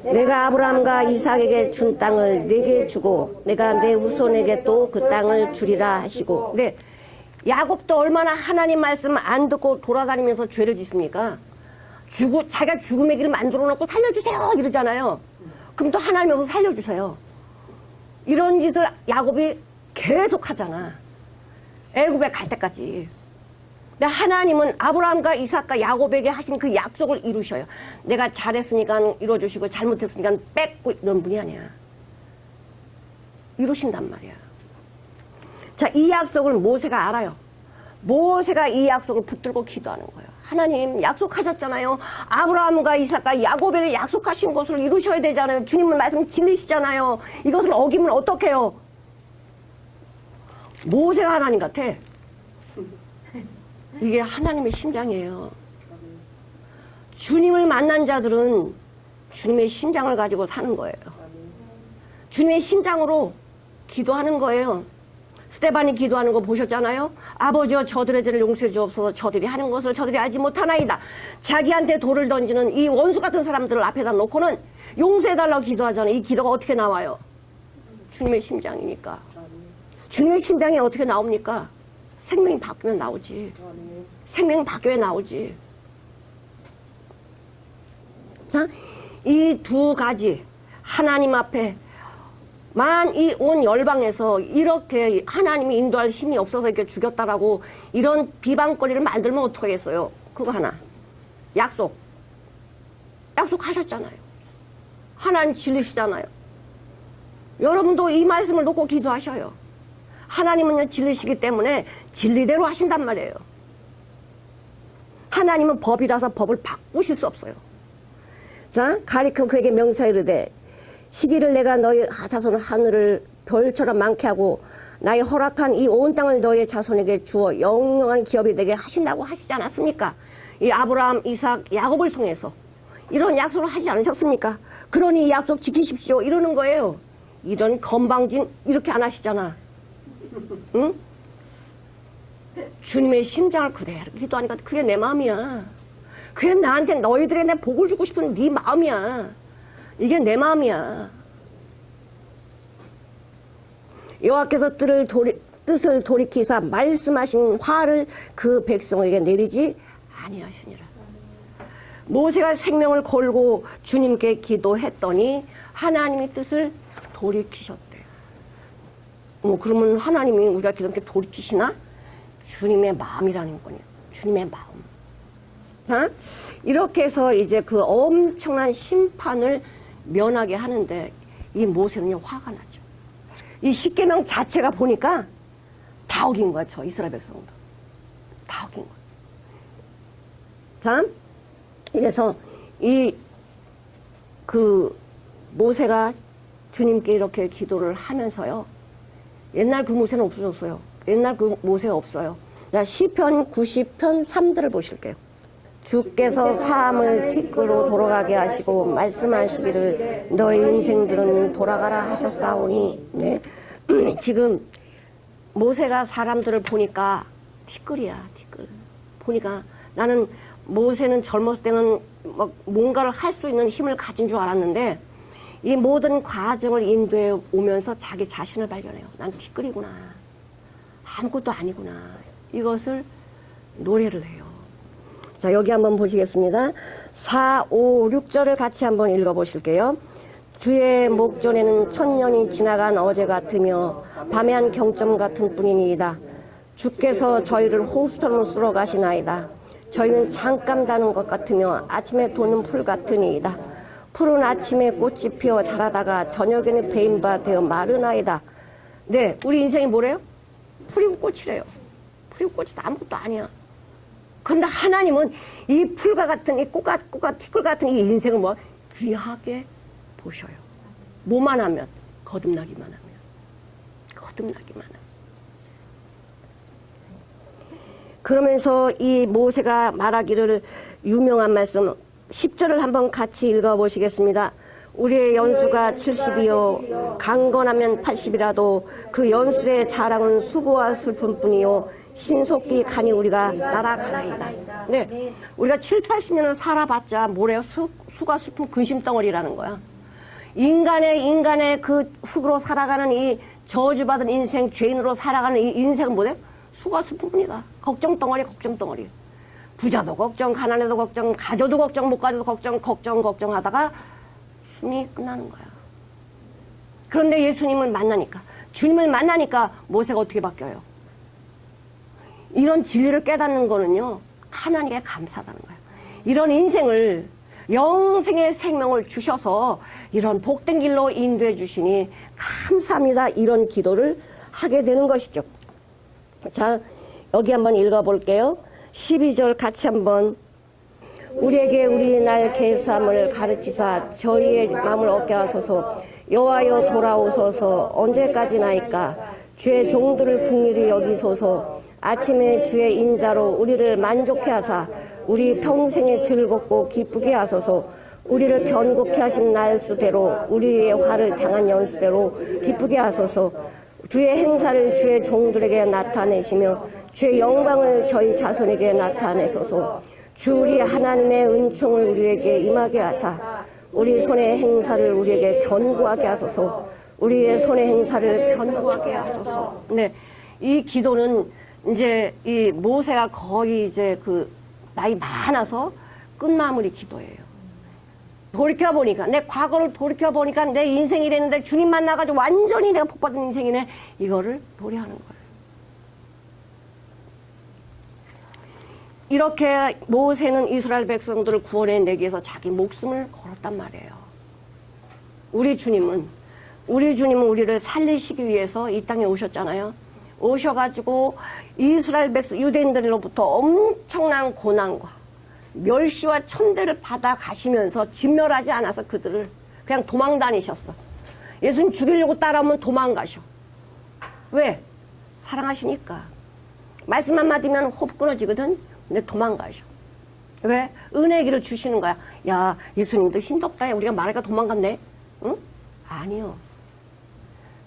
내가 아브라함과 이삭에게 준 땅을 네게 주고 내가 내 후손에게 또 그 땅을 주리라 하시고. 네, 야곱도 얼마나 하나님 말씀 안 듣고 돌아다니면서 죄를 짓습니까? 자기가 죽음의 길을 만들어 놓고 살려주세요 이러잖아요. 그럼 또 하나님이 여기서 살려주세요. 이런 짓을 야곱이 계속 하잖아. 애굽에 갈 때까지. 근데 하나님은 아브라함과 이삭과 야곱에게 하신 그 약속을 이루셔요. 내가 잘했으니까 이루어주시고 잘못했으니까 뺏고 이런 분이 아니야. 이루신단 말이야. 자, 이 약속을 모세가 알아요. 모세가 이 약속을 붙들고 기도하는 거예요. 하나님 약속하셨잖아요. 아브라함과 이삭과 야곱에게 약속하신 것을 이루셔야 되잖아요. 주님은 말씀 진리시잖아요. 이것을 어기면 어떡해요? 모세가 하나님 같아. 이게 하나님의 심장이에요. 주님을 만난 자들은 주님의 심장을 가지고 사는 거예요. 주님의 심장으로 기도하는 거예요. 스데반이 기도하는 거 보셨잖아요. 아버지여 저들의 죄를 용서해 주옵소서. 저들이 하는 것을 저들이 알지 못하나이다. 자기한테 돌을 던지는 이 원수 같은 사람들을 앞에다 놓고는 용서해달라고 기도하잖아요. 이 기도가 어떻게 나와요? 주님의 심장이니까. 주님의 심장이 어떻게 나옵니까? 생명이 바뀌면 나오지. 생명이 바뀌어야 나오지. 자, 이 두 가지 하나님 앞에 만 이 온 열방에서 이렇게 하나님이 인도할 힘이 없어서 이렇게 죽였다라고 이런 비방거리를 만들면 어떡하겠어요? 그거 하나. 약속하셨잖아요. 하나님 진리시잖아요. 여러분도 이 말씀을 놓고 기도하셔요. 하나님은 진리시기 때문에 진리대로 하신단 말이에요. 하나님은 법이라서 법을 바꾸실 수 없어요. 자, 가리켜 그에게 명사이르되 시기를 내가 너희 자손 하늘을 별처럼 많게 하고 나의 허락한 이 온 땅을 너희 자손에게 주어 영영한 기업이 되게 하신다고 하시지 않았습니까? 이 아브라함, 이삭, 야곱을 통해서 이런 약속을 하지 않으셨습니까? 그러니 이 약속 지키십시오 이러는 거예요. 이런 건방진 이렇게 안 하시잖아. 응? 주님의 심장을 그대로 기도하니까 그게 내 마음이야. 그게 나한테 너희들의 내 복을 주고 싶은 네 마음이야. 이게 내 마음이야. 여호와께서 뜻을 돌이키사 말씀하신 화를 그 백성에게 내리지 아니하시니라. 모세가 생명을 걸고 주님께 기도했더니 하나님이 뜻을 돌이키셨대. 그러면 하나님이 우리가 기도할 때 돌이키시나? 주님의 마음이라는 거냐. 주님의 마음. 자, 이렇게 해서 이제 그 엄청난 심판을 면하게 하는데 이 모세는요 화가 나죠. 이 십계명 자체가 보니까 다 어긴 거야. 저 이스라엘 백성도 다 어긴 거야. 자, 그래서 이 그 모세가 주님께 이렇게 기도를 하면서요. 옛날 그 모세는 없어졌어요. 옛날 그 모세가 없어요. 자, 시편 90편 3들을 보실게요. 주께서 사함을 티끌로 돌아가게 하시고 말씀하시기를 너희 인생들은 돌아가라 하셨사오니. 네. 지금 모세가 사람들을 보니까 티끌이야. 티끌. 보니까 나는 모세는 젊었을 때는 막 뭔가를 할 수 있는 힘을 가진 줄 알았는데 이 모든 과정을 인도해 오면서 자기 자신을 발견해요. 난 티끌이구나. 아무것도 아니구나. 이것을 노래를 해요. 자, 여기 한번 보시겠습니다. 4, 5, 6절을 같이 한번 읽어보실게요. 주의 목전에는 천년이 지나간 어제 같으며 밤의 한 경점 같은 뿐이니이다. 주께서 저희를 홍수처럼 쓸어 가시나이다. 저희는 잠깐 자는 것 같으며 아침에 도는 풀 같으니이다. 풀은 아침에 꽃이 피어 자라다가 저녁에는 베인바 되어 마르나이다. 네, 우리 인생이 뭐래요? 풀이고 꽃이래요. 풀이고 꽃이 아무것도 아니야. 그런데 하나님은 이 풀과 같은 이 꽃과 티끌 같은 이 인생을 뭐 귀하게 보셔요. 뭐만 하면? 거듭나기만 하면. 거듭나기만 하면. 그러면서 이 모세가 말하기를 유명한 말씀 10절을 한번 같이 읽어보시겠습니다. 우리의 연수가 70이요 강건하면 80이라도 그 연수의 자랑은 수고와 슬픔뿐이요 신속히 가니 우리가 날아가나이다. 네, 우리가 7, 80년을 살아봤자 뭐래요? 수가 슬픔 근심덩어리라는 거야. 인간의 그 흙으로 살아가는 이 저주받은 인생, 죄인으로 살아가는 이 인생은 뭐래? 수가 슬픔뿐이다. 걱정덩어리. 부자도 걱정, 가난해도 걱정, 가져도 걱정, 못 가져도 걱정하다가 숨이 끝나는 거야. 그런데 예수님을 만나니까, 주님을 만나니까 모세가 어떻게 바뀌어요? 이런 진리를 깨닫는 거는요, 하나님께 감사하다는 거예요. 이런 인생을, 영생의 생명을 주셔서 이런 복된 길로 인도해 주시니 감사합니다. 이런 기도를 하게 되는 것이죠. 자, 여기 한번 읽어볼게요. 12절 같이 한번. 우리에게 우리 날 계수함을 가르치사 저희의 마음을 얻게 하소서. 여호와여 돌아오소서. 언제까지나이까 주의 종들을 긍휼히 여기소서. 아침에 주의 인자로 우리를 만족해 하사 우리 평생에 즐겁고 기쁘게 하소서. 우리를 견고케 하신 날수대로 우리의 화를 당한 연수대로 기쁘게 하소서. 주의 행사를 주의 종들에게 나타내시며 주의 영광을 저희 자손에게 나타내소서. 주 우리 하나님의 은총을 우리에게 임하게 하사 우리 손의 행사를 우리에게 견고하게 하소서. 우리의 손의 행사를 견고하게 하소서. 네, 이 기도는 이제 이 모세가 거의 이제 그 나이 많아서 끝마무리 기도예요. 돌이켜보니까, 내 과거를 돌이켜보니까 내 인생이 이랬는데 주님 만나가지고 완전히 내가 복받은 인생이네. 이거를 노래하는 거예요. 이렇게 모세는 이스라엘 백성들을 구원해내기 위해서 자기 목숨을 걸었단 말이에요. 우리 주님은 우리를 살리시기 위해서 이 땅에 오셨잖아요. 오셔가지고 이스라엘 백성, 유대인들로부터 엄청난 고난과 멸시와 천대를 받아 가시면서 진멸하지 않아서 그들을 그냥 도망 다니셨어. 예수님 죽이려고 따라오면 도망가셔. 왜? 사랑하시니까. 말씀 한마디면 호흡 끊어지거든. 근데 도망가셔. 왜? 은혜의 길을 주시는 거야. 야, 예수님도 힘도 없다. 우리가 말하니까 도망갔네. 응? 아니요.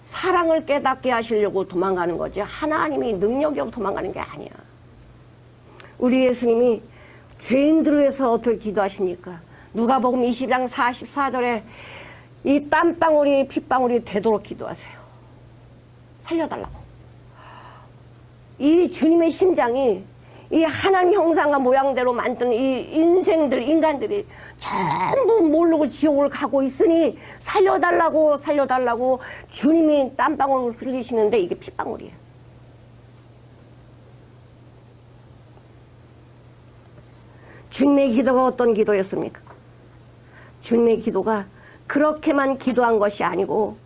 사랑을 깨닫게 하시려고 도망가는 거지. 하나님이 능력이 없어 도망가는 게 아니야. 우리 예수님이 죄인들을 위해서 어떻게 기도하십니까? 누가복음 20장 44절에 이 땀방울이 핏방울이 되도록 기도하세요. 살려달라고. 이 주님의 심장이 이 하나님 형상과 모양대로 만든 이 인간들이 전부 모르고 지옥을 가고 있으니 살려달라고 주님이 땀방울을 흘리시는데 이게 핏방울이에요. 주님의 기도가 어떤 기도였습니까? 주님의 기도가 그렇게만 기도한 것이 아니고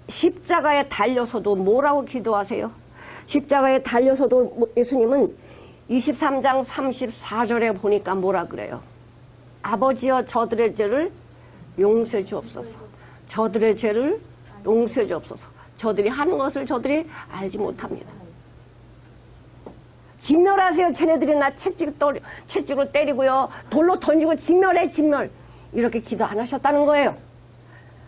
십자가에 달려서도 뭐라고 기도하세요? 십자가에 달려서도 예수님은 23장 34절에 보니까 뭐라 그래요? 아버지여 저들의 죄를 용서해 주옵소서. 저들의 죄를 용서해 주옵소서. 저들이 하는 것을 저들이 알지 못합니다. 진멸하세요. 쟤네들이 나 채찍으로 때리고요. 돌로 던지고 진멸해 진멸. 이렇게 기도 안 하셨다는 거예요.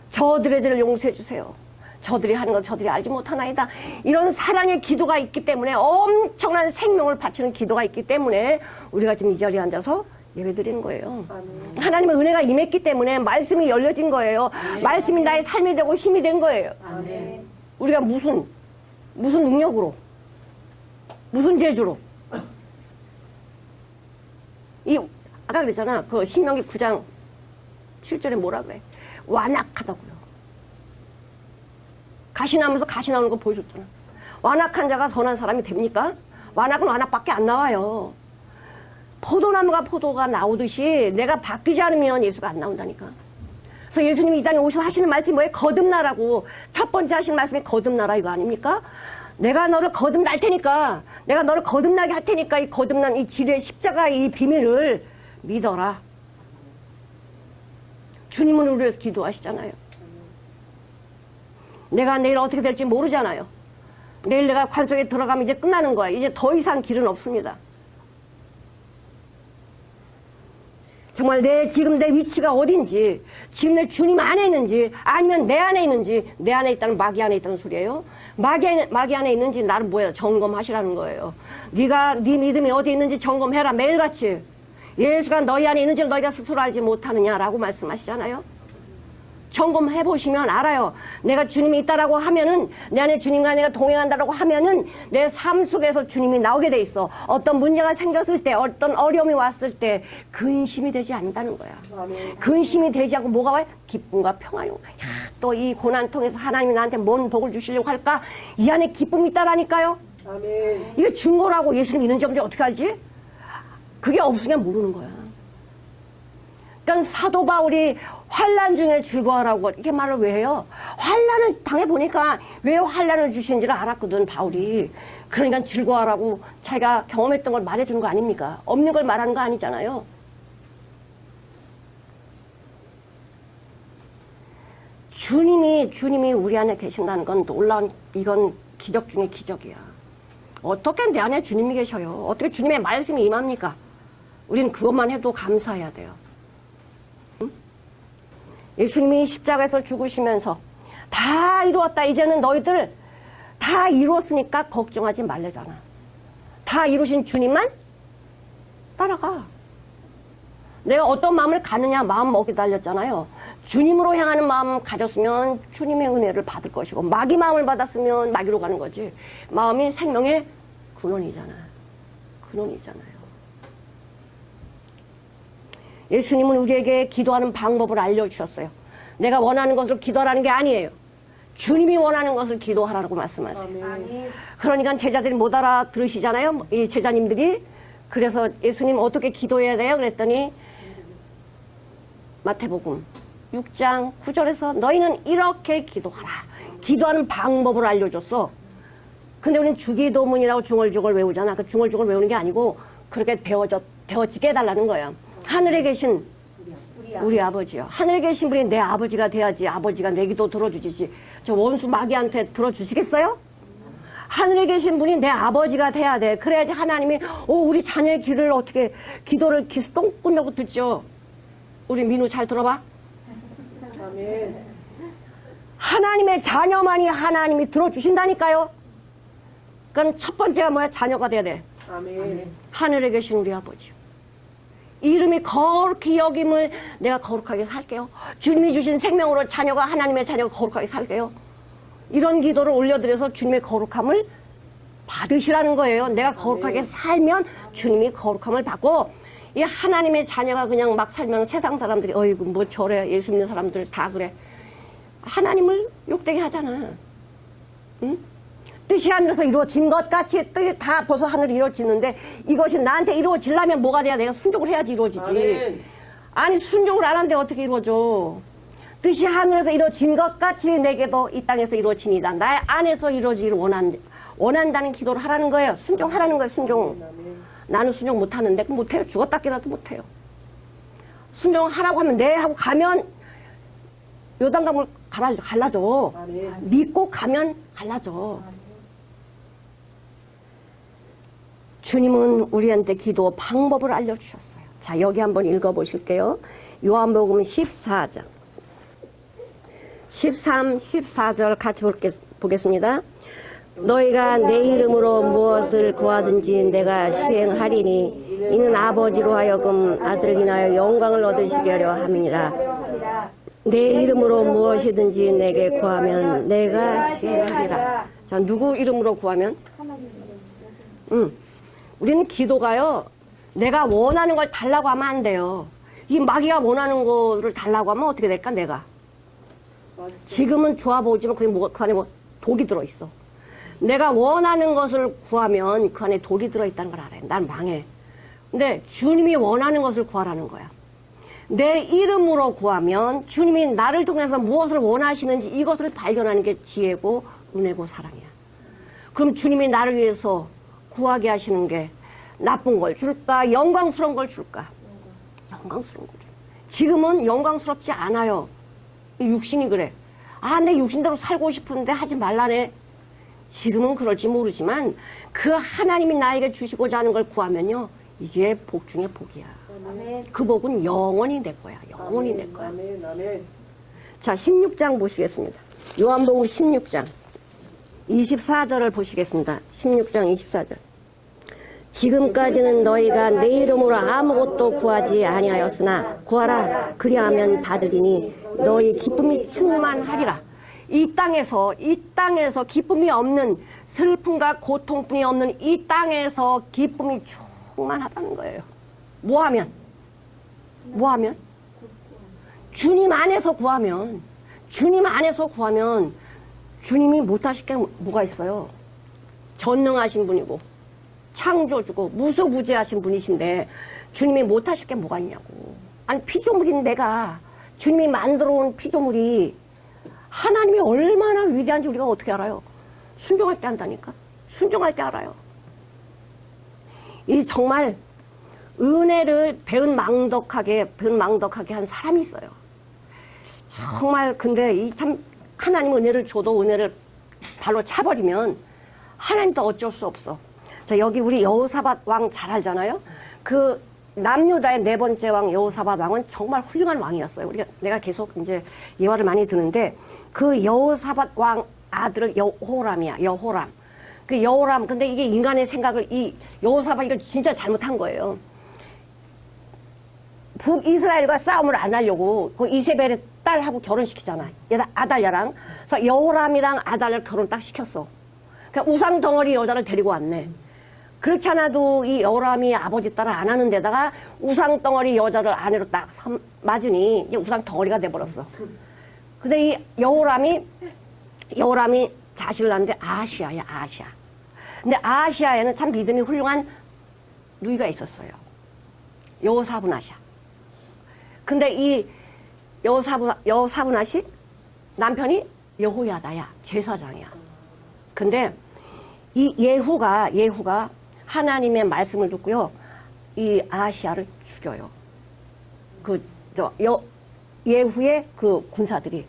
저들의 죄를 용서해 주세요. 저들이 하는 것 저들이 알지 못하나이다. 이런 사랑의 기도가 있기 때문에 엄청난 생명을 바치는 기도가 있기 때문에 우리가 지금 이 자리에 앉아서 예배드리는 거예요. 아멘. 하나님의 은혜가 임했기 때문에 말씀이 열려진 거예요. 아멘. 말씀이 나의 삶이 되고 힘이 된 거예요. 아멘. 우리가 무슨 능력으로 무슨 재주로 아까 그랬잖아. 그 신명기 9장 7절에 뭐라 그래? 완악하다고요. 가시나무에서 가시 나오는 거 보여줬잖아. 완악한 자가 선한 사람이 됩니까? 완악은 완악밖에 안 나와요. 포도나무가 포도가 나오듯이 내가 바뀌지 않으면 예수가 안 나온다니까. 그래서 예수님이 이 땅에 오셔서 하시는 말씀이 뭐예요? 거듭나라고. 첫 번째 하시는 말씀이 거듭나라 이거 아닙니까? 내가 너를 거듭날 테니까, 내가 너를 거듭나게 할 테니까 이 거듭난 이 지뢰 십자가 이 비밀을 믿어라. 주님은 우리를 위해서 기도하시잖아요. 내가 내일 어떻게 될지 모르잖아요. 내일 내가 관속에 들어가면 이제 끝나는 거야. 이제 더 이상 길은 없습니다. 정말 지금 내 위치가 어딘지, 지금 내 주님 안에 있는지, 아니면 내 안에 있는지, 내 안에 있다는 마귀 안에 있다는 소리예요. 마귀 안에 있는지 나를 뭐야 점검하시라는 거예요. 네가 네 믿음이 어디 있는지 점검해라. 매일같이. 예수가 너희 안에 있는지를 너희가 스스로 알지 못하느냐라고 말씀하시잖아요. 점검해 보시면 알아요. 내가 주님이 있다라고 하면은, 내 안에 주님과 내가 동행한다라고 하면은 내 삶 속에서 주님이 나오게 돼 있어. 어떤 문제가 생겼을 때, 어떤 어려움이 왔을 때 근심이 되지 않는다는 거야. 근심이 되지 않고 뭐가 와요? 기쁨과 평안이 와. 또 이 고난 통해서 하나님이 나한테 뭔 복을 주시려고 할까? 이 안에 기쁨이 있다라니까요. 아멘. 이게 증거라고. 예수님 있는지 없는지 어떻게 알지? 그게 없으면 모르는 거야. 그러니까 사도 바울이 환난 중에 즐거워하라고 이렇게 말을 왜 해요? 환난을 당해보니까 왜 환난을 주시는지를 알았거든, 바울이. 그러니까 즐거워하라고 자기가 경험했던 걸 말해주는 거 아닙니까? 없는 걸 말하는 거 아니잖아요. 주님이 우리 안에 계신다는 건 놀라운, 이건 기적 중에 기적이야. 어떻게 내 안에 주님이 계셔요? 어떻게 주님의 말씀이 임합니까? 우리는 그것만 해도 감사해야 돼요. 예수님이 십자가에서 죽으시면서 다 이루었다. 이제는 너희들 다 이루었으니까 걱정하지 말래잖아. 다 이루신 주님만 따라가. 내가 어떤 마음을 가느냐, 마음 먹이 달렸잖아요. 주님으로 향하는 마음 가졌으면 주님의 은혜를 받을 것이고, 마귀 마음을 받았으면 마귀로 가는 거지. 마음이 생명의 근원이잖아. 근원이잖아요. 예수님은 우리에게 기도하는 방법을 알려주셨어요. 내가 원하는 것을 기도하라는 게 아니에요. 주님이 원하는 것을 기도하라고 말씀하세요. 아멘. 그러니까 제자들이 못 알아들으시잖아요. 이 제자님들이. 그래서 예수님 어떻게 기도해야 돼요? 그랬더니 마태복음 6장 9절에서 너희는 이렇게 기도하라. 기도하는 방법을 알려줬어. 근데 우리는 주기도문이라고 중얼중얼 외우잖아. 그 중얼중얼 외우는 게 아니고 그렇게 배워지게 해달라는 거야. 하늘에 계신 우리 아버지요. 하늘에 계신 분이 내 아버지가 돼야지. 아버지가 내 기도 들어주시지. 저 원수 마귀한테 들어주시겠어요? 하늘에 계신 분이 내 아버지가 돼야 돼. 그래야지 하나님이 우리 자녀의 기도를 어떻게, 기도를 기수 똥꾸려고 듣죠. 우리 민우 잘 들어봐. 아멘. 하나님의 자녀만이 하나님이 들어주신다니까요. 그럼 첫 번째가 뭐야? 자녀가 돼야 돼. 아멘. 하늘에 계신 우리 아버지. 이름이 거룩히 여김을 내가 거룩하게 살게요. 주님이 주신 생명으로 자녀가, 하나님의 자녀가 거룩하게 살게요. 이런 기도를 올려드려서 주님의 거룩함을 받으시라는 거예요. 내가 거룩하게 살면 주님이 거룩함을 받고, 이 하나님의 자녀가 그냥 막 살면 세상 사람들이 어이구 뭐 저래, 예수 믿는 사람들 다 그래. 하나님을 욕되게 하잖아. 응? 뜻이 하늘에서 이루어진 것 같이 뜻이 다 벌써 하늘이 이루어지는데, 이것이 나한테 이루어지려면 뭐가 돼야 내가 순종을 해야지 이루어지지. 아멘. 아니 순종을 안 하는데 어떻게 이루어져. 뜻이 하늘에서 이루어진 것 같이 내게도 이 땅에서 이루어지니다. 나의 안에서 이루어지기를 원한다는 기도를 하라는 거예요. 순종하라는 거예요. 순종. 나는 순종 못하는데 못해요. 죽었다 깨라도 못해요. 순종하라고 하면 네 하고 가면 요단강을 갈라져. 아멘. 믿고 가면 갈라져. 주님은 우리한테 기도 방법을 알려주셨어요. 자, 여기 한번 읽어보실게요. 요한복음 14장 13, 14절 같이 보겠습니다. 너희가 내 이름으로 무엇을 구하든지 내가 시행하리니 이는 아버지로 하여금 아들을 인하여 영광을 얻으시게 하려 함이니라. 내 이름으로 무엇이든지 내게 구하면 내가 시행하리라. 자, 누구 이름으로 구하면? 우리는 기도가요, 내가 원하는 걸 달라고 하면 안 돼요. 이 마귀가 원하는 거를 달라고 하면 어떻게 될까, 내가? 지금은 좋아 보이지만 그 안에 뭐 독이 들어있어. 내가 원하는 것을 구하면 그 안에 독이 들어있다는 걸 알아요. 난 망해. 근데 주님이 원하는 것을 구하라는 거야. 내 이름으로 구하면 주님이 나를 통해서 무엇을 원하시는지 이것을 발견하는 게 지혜고 은혜고 사랑이야. 그럼 주님이 나를 위해서 구하게 하시는 게 나쁜 걸 줄까? 영광스러운 걸 줄까? 영광스러운 걸 줄까? 지금은 영광스럽지 않아요. 이 육신이 그래. 아, 내 육신대로 살고 싶은데 하지 말라네. 지금은 그럴지 모르지만 그 하나님이 나에게 주시고자 하는 걸 구하면요. 이게 복 중에 복이야. 그 복은 영원히 내 거야. 영원히 내 거야. 아멘, 아멘. 자, 16장 보시겠습니다. 요한복음 16장 24절을 보시겠습니다. 16장 24절. 지금까지는 너희가 내 이름으로 아무것도 구하지 아니하였으나 구하라 그리하면 받으리니 너희 기쁨이 충만하리라. 이 땅에서 기쁨이 없는 슬픔과 고통뿐이 없는 이 땅에서 기쁨이 충만하다는 거예요. 뭐 하면? 주님 안에서 구하면 주님이 못하실 게 뭐가 있어요? 전능하신 분이고 창조주고 무소부재하신 분이신데 주님이 못하실 게 뭐가 있냐고. 아니, 피조물인 내가, 주님이 만들어 온 피조물이 하나님이 얼마나 위대한지 우리가 어떻게 알아요? 순종할 때 안다니까. 순종할 때 알아요. 이 정말 은혜를 배은망덕하게 한 사람이 있어요. 정말. 근데 이 참 하나님 은혜를 줘도 은혜를 발로 차버리면 하나님도 어쩔 수 없어. 자, 여기 우리 여호사밧 왕 잘 알잖아요. 그 남유다의 네 번째 왕 여호사밧 왕은 정말 훌륭한 왕이었어요. 내가 계속 이제 예화를 많이 드는데 그 여호사밧 왕 아들은 여호람이야. 여호람. 그 여호람. 근데 이게 인간의 생각을 이 여호사밧 이걸 진짜 잘못한 거예요. 북이스라엘과 싸움을 안 하려고 그 이세벨의 딸하고 결혼시키잖아. 얘가 아달랴랑. 그래서 여호람이랑 아달랴를 결혼 딱 시켰어. 그러니까 우상 덩어리 여자를 데리고 왔네. 그렇지 않아도 이 여호람이 아버지 딸을 안 하는 데다가 우상 덩어리 여자를 아내로 딱 맞으니 이제 우상 덩어리가 돼버렸어. 근데 이 여호람이 자식을 낳는데 아하시아야, 아하시아. 근데 아하시아에는 참 믿음이 훌륭한 누이가 있었어요. 여호사브낫이야. 근데 이 여호사브낫이 남편이 여호야다야, 제사장이야. 근데 이 예후가 하나님의 말씀을 듣고요, 이 아하시아를 죽여요. 예후의 그 군사들이.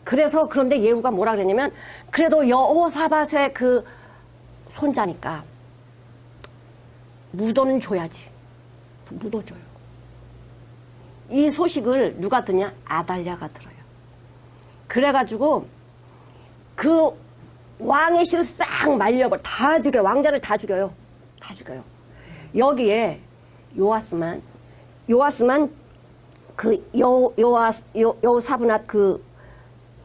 그래서 그런데 예후가 뭐라 그랬냐면, 그래도 여호사밧의 그 손자니까 묻어는 줘야지. 묻어줘요. 이 소식을 누가 듣냐? 아달랴가 들어요. 그래가지고 그 왕의 실을 싹 말려버려. 다 죽여요. 왕자를 다 죽여요. 다 죽여요. 여기에 요아스만 그 여호사브낫 그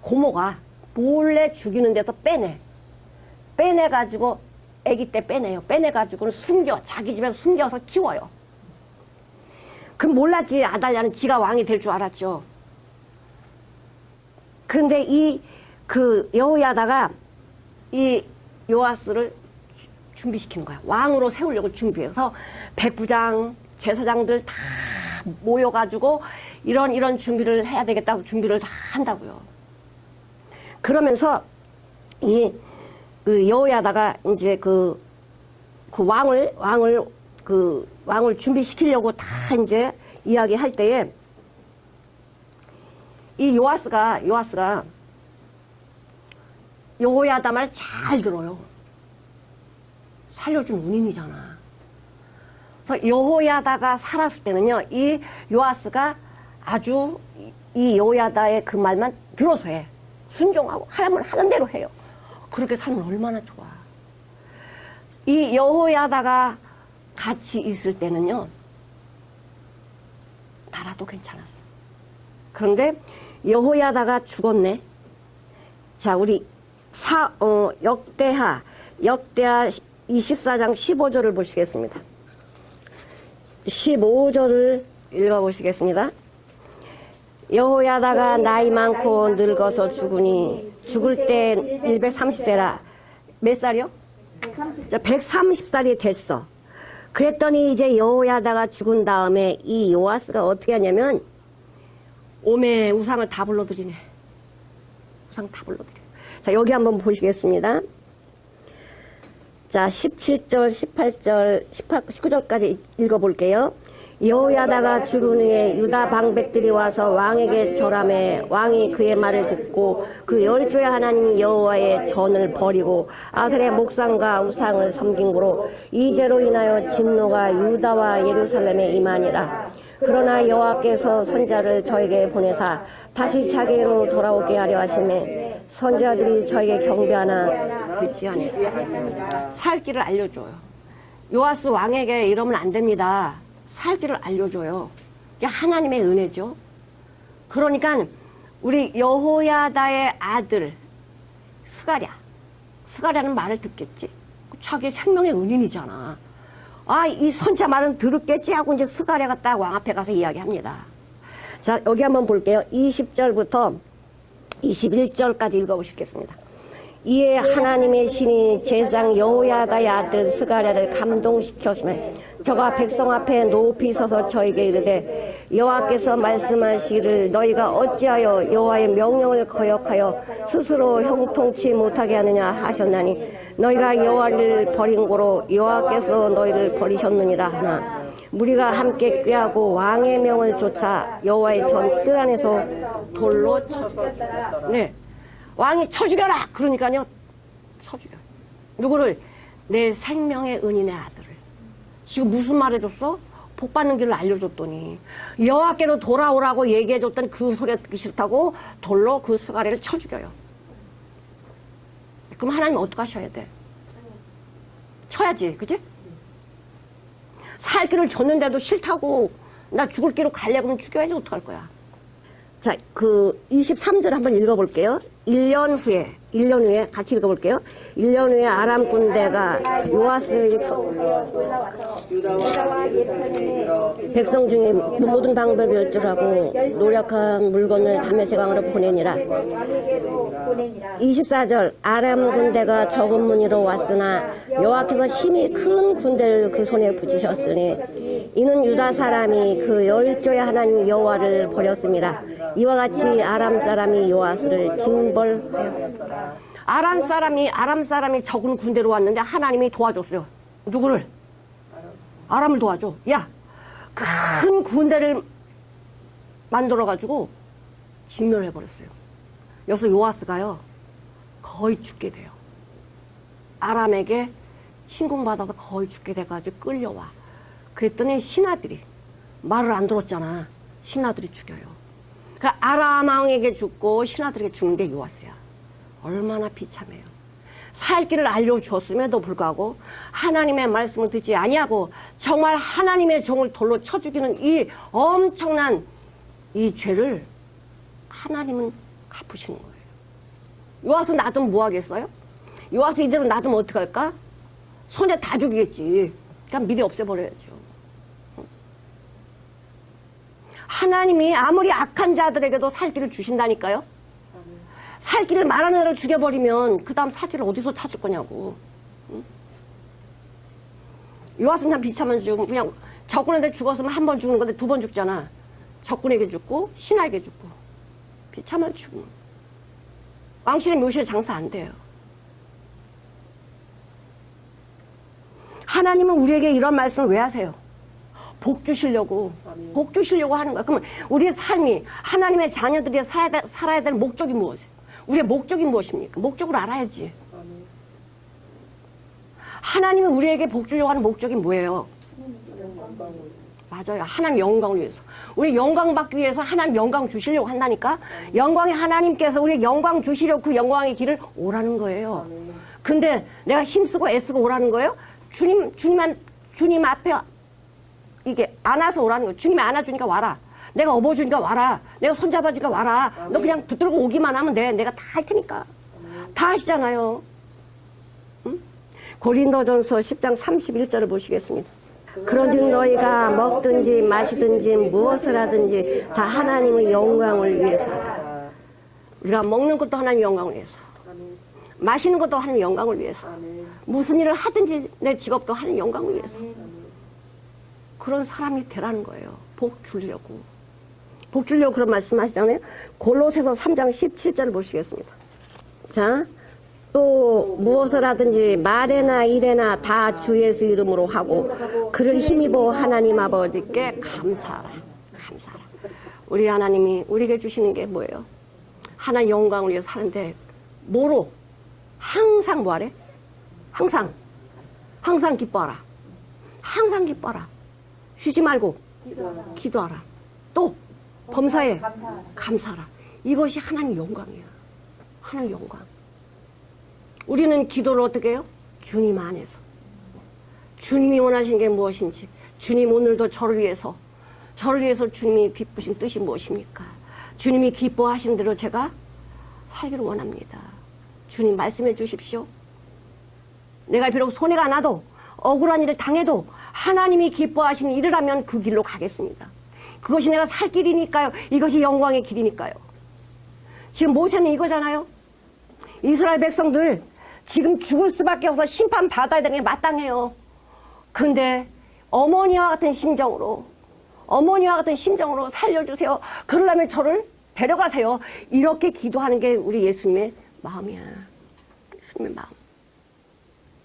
고모가 몰래 죽이는 데서 빼내가지고 아기 때 빼내요. 빼내가지고는 자기 집에서 숨겨서 키워요. 그럼 몰랐지. 아달랴는 지가 왕이 될 줄 알았죠. 그런데 그 여호야다가 이 요아스를 준비시키는 거야. 왕으로 세우려고 준비해서 백부장, 제사장들 다 모여가지고 이런 준비를 해야 되겠다고 준비를 다 한다고요. 그러면서 그 여호야다가 이제 그 왕을 준비시키려고 다 이제 이야기할 때에 이 요아스가 여호야다 말 잘 들어요. 살려준 은인이잖아. 그래서 여호야다가 살았을 때는요, 이 요아스가 아주 이 여호야다의 그 말만 들어서 해. 순종하고 하라면 하는 대로 해요. 그렇게 살면 얼마나 좋아. 이 여호야다가 같이 있을 때는요, 나라도 괜찮았어. 그런데 여호야다가 죽었네. 자, 우리 역대하 24장 15절을 보시겠습니다. 15절을 읽어보시겠습니다. 여호야다가 나이 많고 늙어서 죽으니 죽을 때 130세라. 몇 살이요? 130살이 됐어. 그랬더니 이제 여호야다가 죽은 다음에 이 요아스가 어떻게 하냐면 오메 우상을 다 불러들이네. 우상 다 불러들여. 자, 여기 한번 보시겠습니다. 자, 17절, 18절, 19절까지 읽어볼게요. 여호야다가 죽은 후에 유다 방백들이 와서 왕에게 절하매 왕이 그의 말을 듣고 그 열조의 하나님 여호와의 전을 버리고 아셀의 목상과 우상을 섬긴 고로 이 죄로 인하여 진노가 유다와 예루살렘에 임하니라. 그러나 여호와께서 선자를 저에게 보내사 다시 자기로 돌아오게 하려 하시매 선자들이 저에게 경배하나 듣지 않으라. 살 길을 알려줘요. 요아스 왕에게 이러면 안 됩니다. 살 길을 알려줘요. 이게 하나님의 은혜죠. 그러니까 우리 여호야다의 아들 스가랴는 말을 듣겠지. 자기 생명의 은인이잖아. 아, 이 선자 말은 들었겠지 하고 이제 스가랴가 딱 왕 앞에 가서 이야기합니다. 자, 여기 한번 볼게요. 20절부터 21절까지 읽어보시겠습니다. 이에 하나님의 신이 제사장 여호야다의 아들 스가랴를 감동시켰으며 저가 백성 앞에 높이 서서 저에게 이르되 여호와께서 말씀하시기를 너희가 어찌하여 여호와의 명령을 거역하여 스스로 형통치 못하게 하느냐 하셨나니 너희가 여호와를 버린 고로 여호와께서 너희를 버리셨느니라 하나 무리가 함께 꾀하고 왕의 명을 쫓아 여호와의 전 뜰 안에서 돌로 쳐 죽였더라. 네, 왕이 쳐 죽여라. 그러니까요, 쳐 죽여. 누구를? 내 생명의 은인의 아들을. 지금 무슨 말 해줬어? 복 받는 길을 알려줬더니 여호와께로 돌아오라고 얘기해줬던 그 소리가 듣기 싫다고 돌로 그 스가랴를 쳐 죽여요. 그럼 하나님 어떡하셔야 돼? 쳐야지, 그치? 살 길을 줬는데도 싫다고 나 죽을 길로 가려고 하면 죽여야지 어떡할 거야. 자, 그 23절 한번 읽어볼게요. 1년 후에 같이 읽어볼게요. 1년 후에 아람 군대가 요아스에게 백성 중에 모든 방법을 열줄하고 노력한 물건을 다메섹 왕으로 보내니라. 24절 아람 군대가 적은 무리로 왔으나 여호와께서 심히 큰 군대를 그 손에 붙이셨으니 이는 유다 사람이 그 열조의 하나님 여호와를 버렸습니다. 이와 같이 아람 사람이 요아스를 징벌하여 아람 사람이 적은 군대로 왔는데 하나님이 도와줬어요. 누구를? 아람을 도와줘. 야, 큰 군대를 만들어가지고 진멸해버렸어요. 여기서 요아스가요 거의 죽게 돼요. 아람에게 침공받아서 거의 죽게 돼가지고 끌려와. 그랬더니 신하들이 말을 안 들었잖아. 신하들이 죽여요. 그 아람 왕에게 죽고 신하들에게 죽는 게 요아스야. 얼마나 비참해요. 살 길을 알려주었음에도 불구하고 하나님의 말씀을 듣지 아니하고 정말 하나님의 종을 돌로 쳐 죽이는 이 엄청난 이 죄를 하나님은 갚으시는 거예요. 요아스 놔두면 뭐 하겠어요? 요아스 이대로 놔두면 어떡할까? 손에 다 죽이겠지. 그냥 미리 없애버려야죠. 하나님이 아무리 악한 자들에게도 살 길을 주신다니까요. 살 길을 말하는 애를 죽여버리면 그 다음 살 길을 어디서 찾을 거냐고. 요아스는 참 비참한 죽음. 그냥 적군한테 죽었으면 한 번 죽는 건데 두 번 죽잖아. 적군에게 죽고 신하에게 죽고. 비참한 죽음. 왕실의 묘실에 장사 안 돼요. 하나님은 우리에게 이런 말씀을 왜 하세요? 복 주시려고 하는 거야. 그러면 우리의 삶이 하나님의 자녀들이 살아야 될 목적이 무엇이에요? 우리의 목적이 무엇입니까? 목적을 알아야지. 하나님은 우리에게 복 주려고 하는 목적이 뭐예요? 맞아요. 하나님 영광을 위해서. 우리 영광 받기 위해서 하나님 영광 주시려고 한다니까. 영광의 하나님께서 우리 영광 주시려고 그 영광의 길을 오라는 거예요. 근데 내가 힘쓰고 애쓰고 오라는 거예요? 주님 앞에 이게 안아서 오라는 거예요. 주님이 안아주니까 와라. 내가 업어주니까 와라. 내가 손잡아주니까 와라. 너 그냥 붙들고 오기만 하면 돼. 내가 다 할 테니까. 다 하시잖아요. 응? 고린도전서 10장 31절을 보시겠습니다. 그런즉 너희가 먹든지 마시든지 무엇을 하든지 다 하나님의 영광을 위해서 하라. 우리가 먹는 것도 하나님의 영광을 위해서, 아멘. 마시는 것도 하나님의 영광을 위해서, 아멘. 무슨 일을 하든지 내 직업도 하나님의 영광을 위해서. 그런 사람이 되라는 거예요. 복 주려고. 복 주려고 그런 말씀 하시잖아요. 골로새서 3장 17절 보시겠습니다. 자, 또 무엇을 하든지 말에나 일에나 다 주 예수 이름으로 하고 그를 힘입어 하나님 아버지께 감사하라. 감사하라. 우리 하나님이 우리에게 주시는 게 뭐예요? 하나님 영광을 위해서 사는데 뭐로? 항상 뭐하래? 항상 기뻐하라. 항상 기뻐하라. 쉬지 말고 기도하라. 또 범사에 감사하라. 이것이 하나님 영광이야. 하나님 영광. 우리는 기도를 어떻게 해요? 주님 안에서. 주님이 원하시는 게 무엇인지, 주님 오늘도 저를 위해서 주님이 기쁘신 뜻이 무엇입니까? 주님이 기뻐하신 대로 제가 살기를 원합니다. 주님 말씀해 주십시오. 내가 비록 손해가 나도 억울한 일을 당해도 하나님이 기뻐하시는 일을 하면 그 길로 가겠습니다. 그것이 내가 살 길이니까요. 이것이 영광의 길이니까요. 지금 모세는 이거잖아요. 이스라엘 백성들 지금 죽을 수밖에 없어 심판받아야 되는 게 마땅해요. 근데 어머니와 같은 심정으로 살려주세요. 그러려면 저를 데려가세요. 이렇게 기도하는 게 우리 예수님의 마음이야. 예수님의 마음.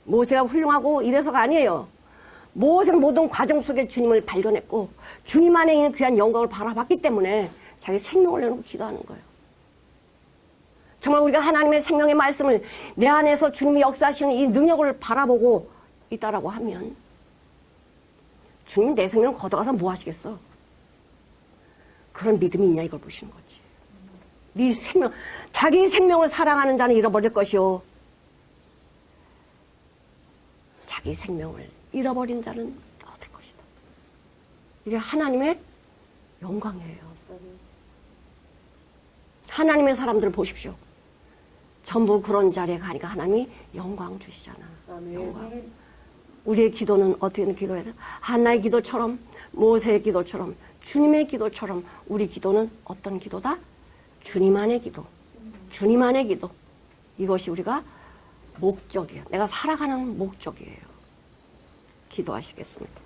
모세가 훌륭하고 이래서가 아니에요. 모세는 모든 과정 속에 주님을 발견했고 주님 안에 있는 귀한 영광을 바라봤기 때문에 자기 생명을 내놓고 기도하는 거예요. 정말 우리가 하나님의 생명의 말씀을 내 안에서 주님이 역사하시는 이 능력을 바라보고 있다라고 하면 주님이 내 생명 걷어가서 뭐 하시겠어? 그런 믿음이 있냐 이걸 보시는 거지. 네 생명, 자기 생명을 사랑하는 자는 잃어버릴 것이요. 자기 생명을 잃어버린 자는 얻을 것이다. 이게 하나님의 영광이에요. 하나님의 사람들을 보십시오. 전부 그런 자리에 가니까 하나님이 영광 주시잖아. 아멘. 영광. 우리의 기도는 어떻게 기도해야 돼? 한나의 기도처럼, 모세의 기도처럼, 주님의 기도처럼 우리 기도는 어떤 기도다? 주님 안의 기도. 주님 안의 기도. 이것이 우리가 목적이에요. 내가 살아가는 목적이에요. 기도하시겠습니다.